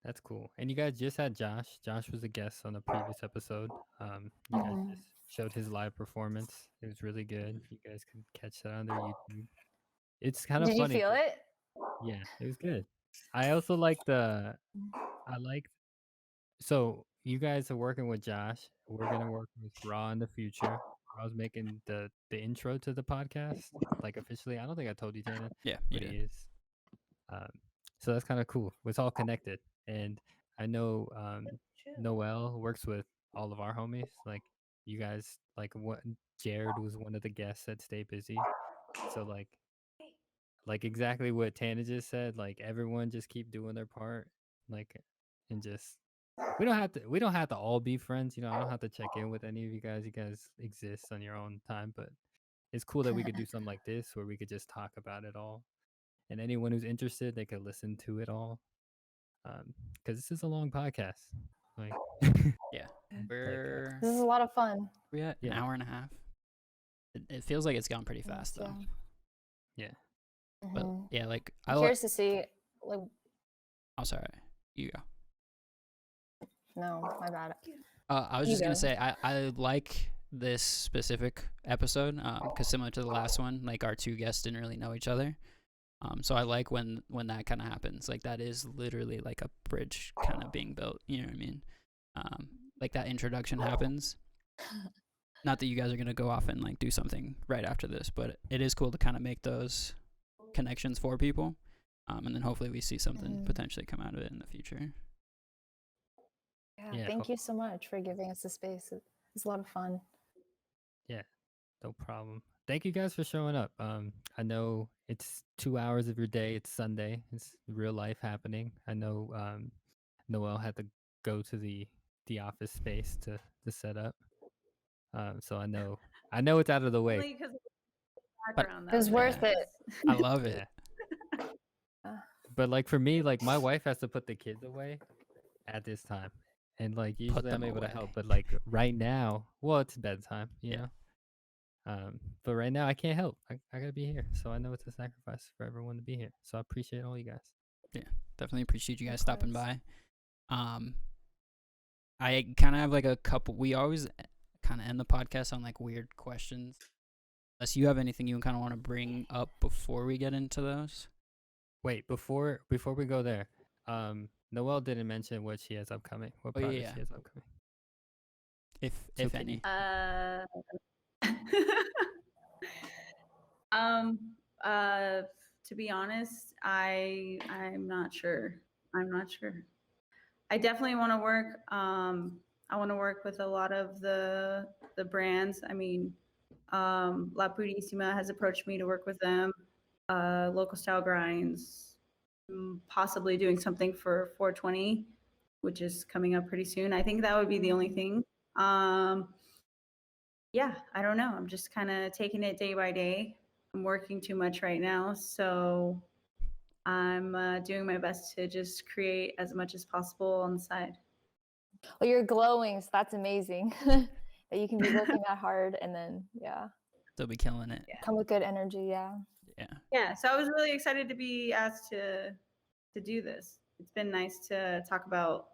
That's cool. And you guys just had Josh. Josh was a guest on a previous episode. You guys just showed his live performance. It was really good. You guys can catch that on their YouTube. It's kind of Did funny. you feel it? Yeah, it was good. I also like so you guys are working with Josh. We're gonna work with Raw in the future. I was making the intro to the podcast, like officially. I don't think I told you, Janet. Yeah, but he is. So that's kind of cool. It's all connected, and I know Noel works with all of our homies. Like you guys, like what Jared was one of the guests at Stay Busy. So like exactly what Tana just said. Like everyone just keep doing their part, like, and just we don't have to all be friends. You know, I don't have to check in with any of you guys. You guys exist on your own time, but it's cool that we could do something like this where we could just talk about it all. And anyone who's interested, they could listen to it all. Because this is a long podcast. Like, yeah. This is a lot of fun. We're at an hour and a half. It feels like it's gone pretty fast though. Yeah. But yeah, like I'm curious to see. Like, I'm sorry. You go. No, my bad. I was just gonna say I like this specific episode because similar to the last one, like our two guests didn't really know each other. So I like when that kind of happens. Like that is literally like a bridge kind of being built. You know what I mean? Like that introduction happens. Not that you guys are gonna go off and like do something right after this, but it is cool to kind of make those connections for people, and then hopefully we see something potentially come out of it in the future. Yeah, thank you so much for giving us the space. It's a lot of fun. Yeah, no problem. Thank you guys for showing up. I know it's 2 hours of your day. It's Sunday. It's real life happening. I know Noel had to go to the office space to set up. So I know it's out of the way. Really, because background, it was worth it. I love it. But like for me, like my wife has to put the kids away at this time, and like usually I'm able to help. But like right now, well, it's bedtime, you know. But right now I can't help. I gotta be here, so I know it's a sacrifice for everyone to be here. So I appreciate all you guys. Yeah, definitely appreciate you guys stopping by. I kind of have like a couple. We always kind of end the podcast on like weird questions. Unless you have anything you kind of want to bring up before we get into those. Wait, before we go there, Noelle didn't mention what she has upcoming. What project she has upcoming? If any. To be honest, I'm not sure. I definitely want to work. I want to work with a lot of the brands. I mean, La Purissima has approached me to work with them. Local Style Grinds, possibly doing something for 420, which is coming up pretty soon. I think that would be the only thing. Yeah, I don't know. I'm just kind of taking it day by day. I'm working too much right now, so I'm doing my best to just create as much as possible on the side. Well, you're glowing, so that's amazing. That you can be working that hard, and then Still be killing it. Come with good energy. Yeah. Yeah. Yeah, so I was really excited to be asked to do this. It's been nice to talk about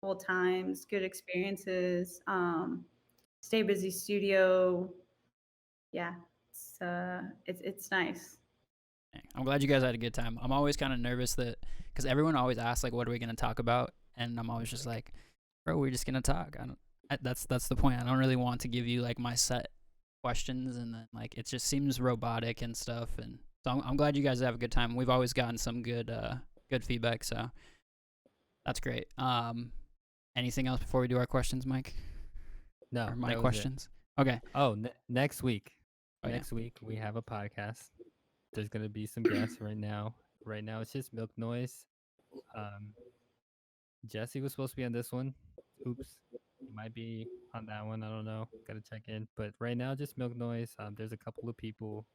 old times, good experiences, stay busy studio. Yeah, it's nice. I'm glad you guys had a good time. I'm always kind of nervous that because everyone always asks like, "What are we gonna talk about?" And I'm always just like, "Bro, we're just gonna talk." That's the point. I don't really want to give you like my set questions, and then like it just seems robotic and stuff. And so I'm glad you guys have a good time. We've always gotten some good feedback, so that's great. Anything else before we do our questions, Mike? No, Or my that was it. questions. Okay. Oh, next week. Oh, yeah. Next week we have a podcast. There's gonna be some guests right now. Right now it's just Milk Noise. Jesse was supposed to be on this one. Oops. He might be on that one. I don't know. Gotta check in. But right now just Milk Noise. There's a couple of people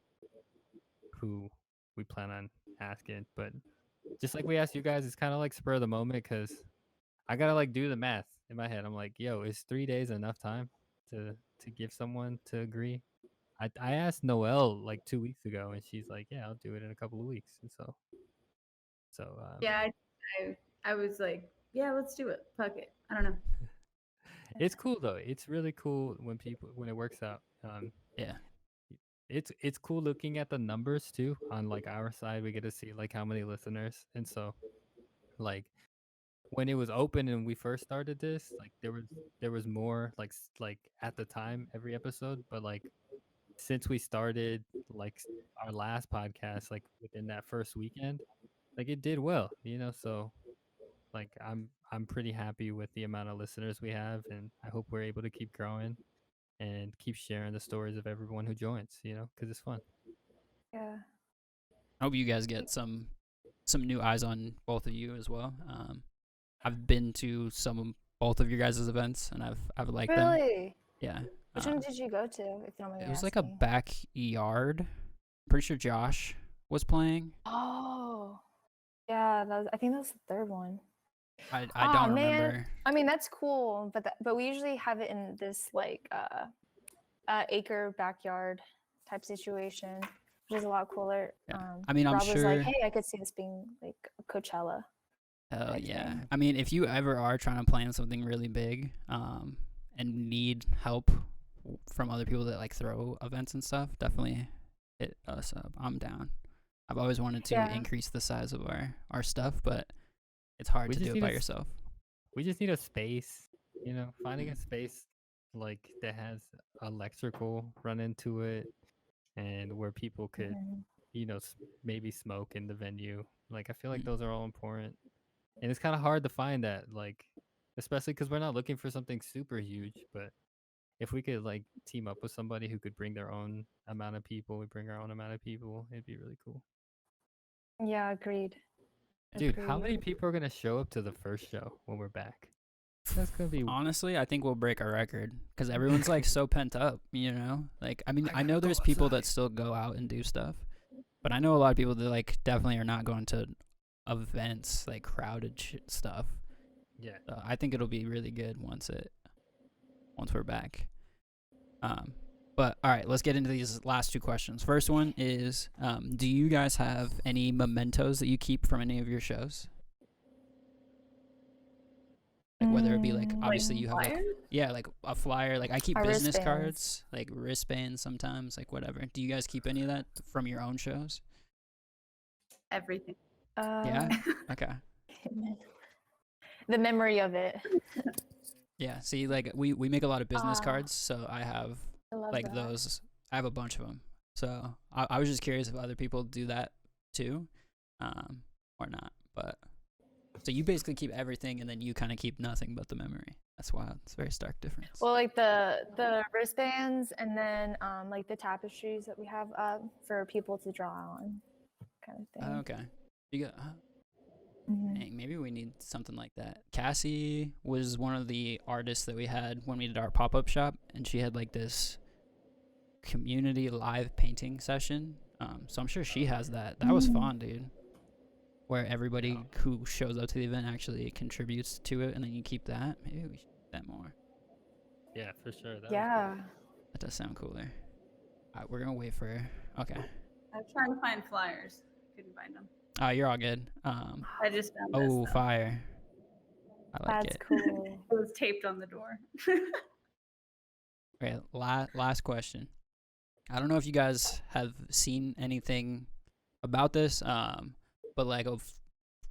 who we plan on asking. But just like we asked you guys, it's kinda like spur of the moment because I gotta like do the math in my head. I'm like, yo, is 3 days enough time to give someone to agree? I asked Noelle like 2 weeks ago, and she's like, "Yeah, I'll do it in a couple of weeks." And so Yeah, I was like, yeah, let's do it. Fuck it. I don't know. it's cool though. It's really cool when it works out. Yeah. It's cool looking at the numbers too. On like our side, we get to see like how many listeners, and so like when it was open and we first started this, like there was more like at the time every episode, but like since we started like our last podcast, like within that first weekend, like it did well, so like I'm pretty happy with the amount of listeners we have, and I hope we're able to keep growing and keep sharing the stories of everyone who joins, because it's fun. Yeah. I hope you guys get some new eyes on both of you as well. I've been to both of your guys' events, and I've liked them. Really? Yeah. Which one did you go to? If you don't mind me It was like a asking? backyard. Pretty sure Josh was playing. Oh. Yeah, I think that was the third one. I Aw, don't man. remember. I mean, that's cool, but we usually have it in this like acre backyard type situation, which is a lot cooler. Yeah. I mean, I'm Rob was like, sure. "Hey, I could see this being like a Coachella." Oh type yeah. thing. I mean, if you ever are trying to plan something really big, and need help from other people that like throw events and stuff, definitely hit us up. I'm down. I've always wanted to Yeah. increase the size of our stuff, but it's hard We to just do it need by a s- yourself. We just need a space, finding a space like that has electrical run into it, and where people could, Mhm. maybe smoke in the venue. Like I feel like those are all important, and it's kind of hard to find that, like, especially because we're not looking for something super huge. But if we could like team up with somebody who could bring their own amount of people, we bring our own amount of people, it'd be really cool. Yeah, agreed. Dude, how many Agreed. people are gonna show up to the first show when we're back? That's gonna be. Honestly, I think we'll break our record because everyone's like so pent up, Like, I mean, I know gotta go there's people that outside. still go out and do stuff, but I know a lot of people that like definitely are not going to events like crowded stuff. Yeah. So I think it'll be really good once we're back. But all right, let's get into these last two questions. First one is, do you guys have any mementos that you keep from any of your shows? Like whether it be like obviously you have like like a flyer, like I keep Our business wristbands. cards, like wristbands sometimes, like whatever. Do you guys keep any of that from your own shows? Everything. Yeah. Okay. The memory of it. Yeah. See, like we make a lot of business Ah. cards, so I have I love like that. those. I have a bunch of them. So I was just curious if other people do that too, or not. But so you basically keep everything, and then you kind of keep nothing but the memory. That's wild. It's a very stark difference. Well, like the wristbands, and then like the tapestries that we have up for people to draw on, kind of thing. Okay. You got. Mhm. Dang, maybe we need something like that. Cassie was one of the artists that we had when we did our pop-up shop, and she had like this community live painting session. So I'm sure she has that. That was fun, dude. Where everybody who shows up to the event actually contributes to it, and then you keep that. Maybe we should do that more. Yeah, for sure. Yeah. That does sound cooler. We're gonna wait for her. Okay. I was trying to find flyers. Couldn't find them. Oh, you're all good. I just found this. Oh, though. fire. I like That's it. cool. It was taped on the door. Okay, last question. I don't know if you guys have seen anything about this, but like a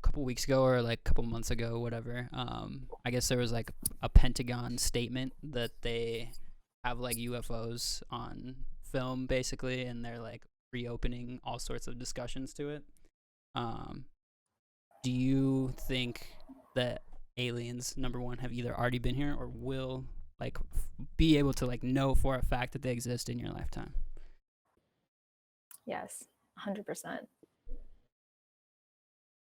couple weeks ago or like a couple months ago, whatever. I guess there was like a Pentagon statement that they have like UFOs on film, basically, and they're like reopening all sorts of discussions to it. Do you think that aliens, number one, have either already been here or will like be able to like know for a fact that they exist in your lifetime? Yes, 100%.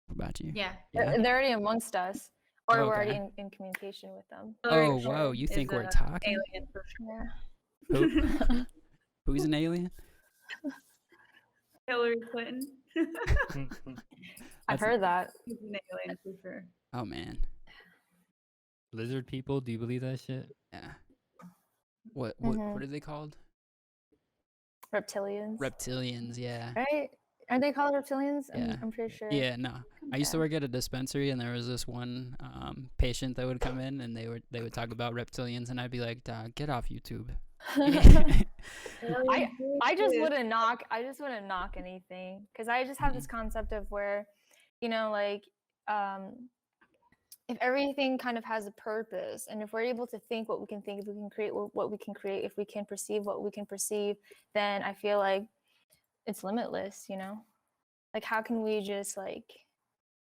What about you? Yeah. Yeah. They're already amongst us, or we're already Okay. in communication with them. Oh, Hillary whoa, you is think we're a talking? Alien for sure. Yeah. Who's an alien? Hillary Clinton. I've heard that. She's an alien for sure. Oh man, Lizard people, do you believe that shit? yeah. What what Mhm. are they called? Reptilians. Reptilians, yeah. Right? Are they called reptilians? Yeah. I'm pretty sure. Yeah, no. I used to Yeah. work at a dispensary, and there was this one patient that would come in, and they would talk about reptilians, and I'd be like, "Get off YouTube." I just wouldn't knock. I just wouldn't knock anything because I just have this concept of where, like, if everything kind of has a purpose, and if we're able to think what we can think, if we can create what we can create, if we can perceive what we can perceive, then I feel like it's limitless. Like how can we just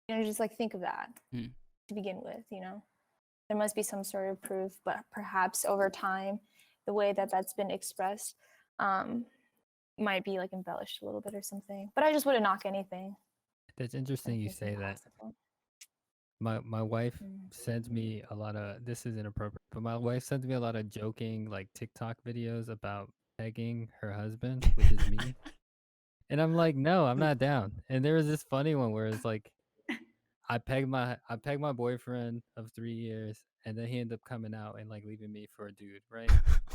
just like think of that to begin with? There must be some sort of proof, but perhaps over time, the way that that's been expressed might be like embellished a little bit or something. But I just wouldn't knock anything. That's interesting you say that. My wife sends me a lot of, this is inappropriate, but my wife sends me a lot of joking like TikTok videos about pegging her husband, which is me. And I'm like, no, I'm not down. And there was this funny one where it's like, I pegged my boyfriend of 3 years, and then he ended up coming out and like leaving me for a dude, right?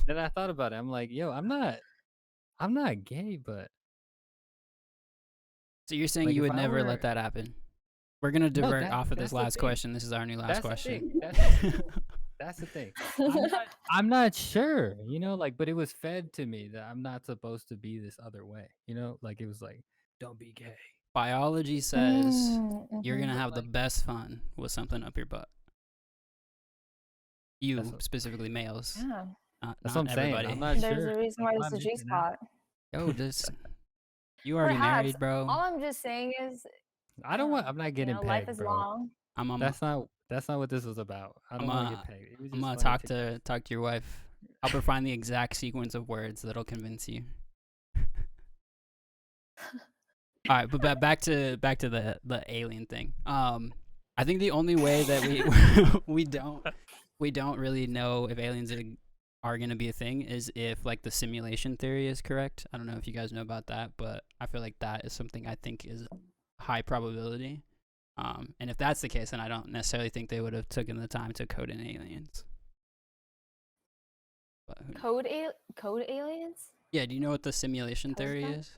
Then I thought about it. I'm like, yo, I'm not gay, but So you're saying like, you if would I never were- let that happen? We're gonna divert off of this that's the last thing. question. This is our new last That's the question. thing. That's the thing. I'm not sure, like, but it was fed to me that I'm not supposed to be this other way, like it was like, don't be gay. Biology says you're Mhm. gonna have the best fun with something up your butt. You That's what- specifically males. Yeah. That's not what I'm saying. everybody. I'm not There's sure. a reason why I'm there's a not G missing out. spot. Yo, you already Perhaps. married, bro. All I'm just saying is, I don't want. I'm not getting pegged, life is bro. long. That's not what this was about. I don't want to get pegged. It was I'm just gonna funny talk to your wife. Help her find the exact sequence of words that'll convince you. All right, but back to the alien thing. I think the only way that we don't really know if aliens are gonna be a thing is if like the simulation theory is correct. I don't know if you guys know about that, but I feel like that is something I think is high probability. And if that's the case, then I don't necessarily think they would have taken the time to code in aliens. But Code aliens? yeah, do you know what the simulation What is theory that? is?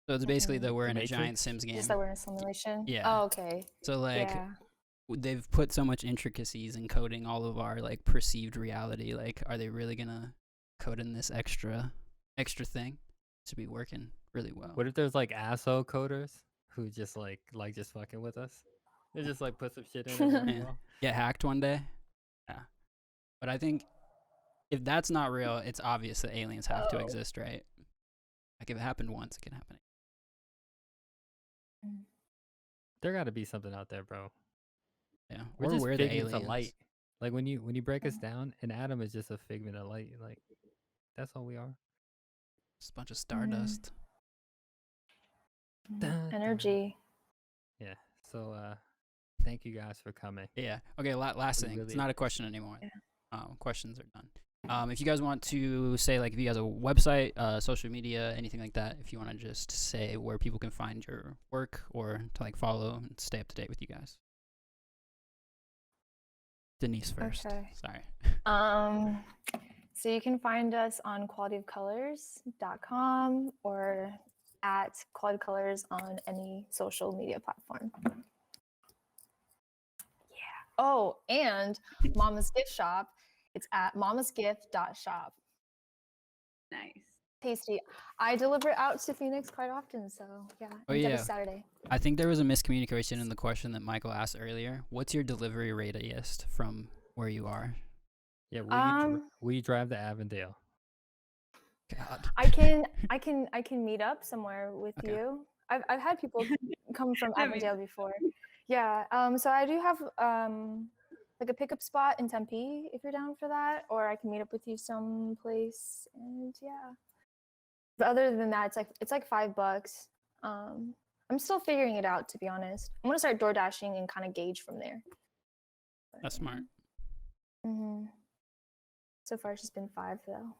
So it's basically that we're in a Matrix? giant Sims game. Just that we're in a simulation? Yeah. Oh, okay. So like Yeah. they've put so much intricacies in coding all of our like perceived reality. Like, are they really gonna code in this extra thing to be working really well? What if there's like asshole coders who just like just fucking with us? They just like put some shit in and work Yeah. well. Get hacked one day? Yeah. But I think if that's not real, it's obvious that aliens have to exist, right? Like if it happened once, it can happen. There got to be something out there, bro. Yeah. We're Or just we're the figments aliens. of light. Like when you break us down, an atom is just a figment of light. Like that's all we are. Just a bunch of stardust. Energy. Yeah. So thank you guys for coming. Yeah. Okay. Last We thing. It's really not a question anymore. Yeah. Questions are done. If you guys want to say, like, if you guys have a website, social media, anything like that, if you want to just say where people can find your work or to like follow and stay up to date with you guys. Denise first. Okay. Sorry. So you can find us on qualityofcolors.com or at Quality Colors on any social media platform. Yeah. Oh, and Mama's Gift Shop. It's at mamasgift.shop. Nice. Tasty. I deliver out to Phoenix quite often, so yeah. Oh, every yeah. Saturday. I think there was a miscommunication in the question that Michael asked earlier. What's your delivery radius from where you are? Yeah, we drive to Avondale. God. I can meet up somewhere with Okay. you. I've had people come from I mean- Avondale before. Yeah. So I do have like a pickup spot in Tempe if you're down for that, or I can meet up with you someplace. And yeah. But other than that, it's like $5. I'm still figuring it out, to be honest. I'm gonna start door dashing and kind of gauge from there. That's smart. Mm-hmm. So far, it's just been $5 though.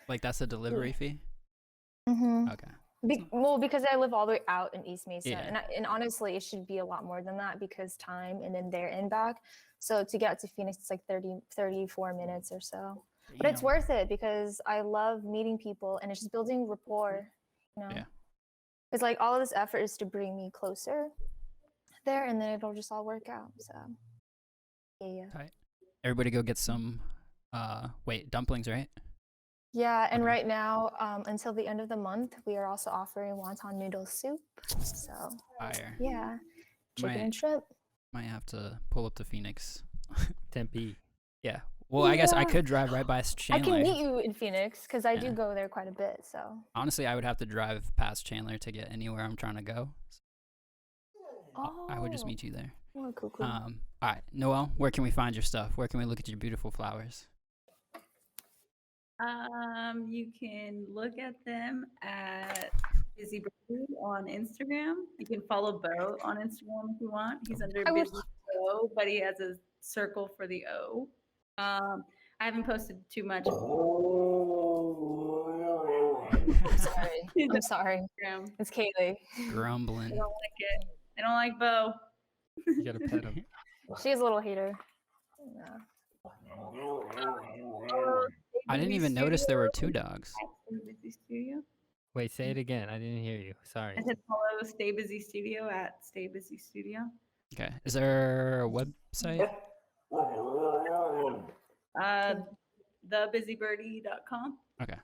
Like that's a delivery fee? Mm-hmm. Okay. Well, because I live all the way out in East Mesa, Yeah. and honestly, it should be a lot more than that because time and then there and back. So to get to Phoenix, it's like 34 minutes or so. But it's Damn. worth it because I love meeting people and it's just building rapport, you know? Yeah. It's like all of this effort is to bring me closer there, and then it'll just all work out. So, yeah. Tight. Everybody go get some dumplings, right? Yeah, and Okay. right now, until the end of the month, we are also offering wonton noodle soup. So, Fire. yeah, chicken Might- and shrimp. Might have to pull up to Phoenix. Tempe. Yeah. Well, I guess I Yeah. could drive right by I Chandler. can meet you in Phoenix because I do Yeah. go there quite a bit. So, Honestly, I would have to drive past Chandler to get anywhere I'm trying to go. I would just meet you there. Oh, cool. All right, Noelle, where can we find your stuff? Where can we look at your beautiful flowers? You can look at them at Busy Birdy on Instagram. You can follow Bo on Instagram if you want. He's under I wish- Busy Bo, but he has a circle for the O. I haven't posted too much. I'm sorry. I'm sorry. Instagram. It's Kaylee. Grumbling. I don't like it. I don't like Bo. You gotta pet him. She's a little hater. Yeah. I didn't even notice there were 2 dogs. Stay Busy Studio. Wait, say it again. I didn't hear you. Sorry. I said follow Stay Busy Studio at Stay Busy Studio. Okay. Is there a website? Thebusybirdy.com. Okay.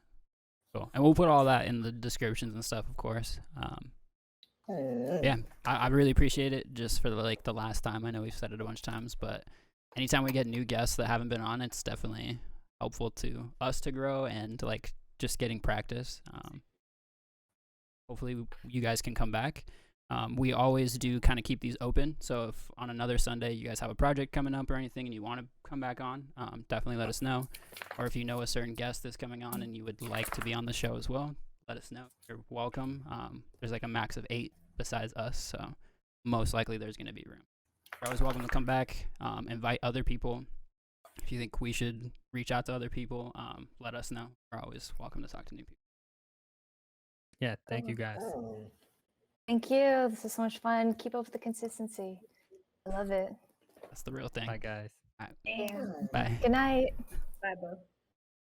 Cool. And we'll put all that in the descriptions and stuff, of course. Yeah, I really appreciate it just for the last time. I know we've said it a bunch of times, but anytime we get new guests that haven't been on, it's definitely helpful to us to grow and like just getting practice. Hopefully you guys can come back. We always do kind of keep these open. So if on another Sunday you guys have a project coming up or anything and you want to come back on, definitely let us know. Or if you know a certain guest that's coming on and you would like to be on the show as well, let us know. You're welcome. There's like a max of 8 besides us, so most likely there's going to be room. You're always welcome to come back, invite other people. If you think we should reach out to other people, let us know. We're always welcome to talk to new people. Yeah, thank you guys. Thank you. This is so much fun. Keep up with the consistency. I love it. That's the real thing. Bye, guys. All right. Yeah. Bye. Good night. Bye, Bo.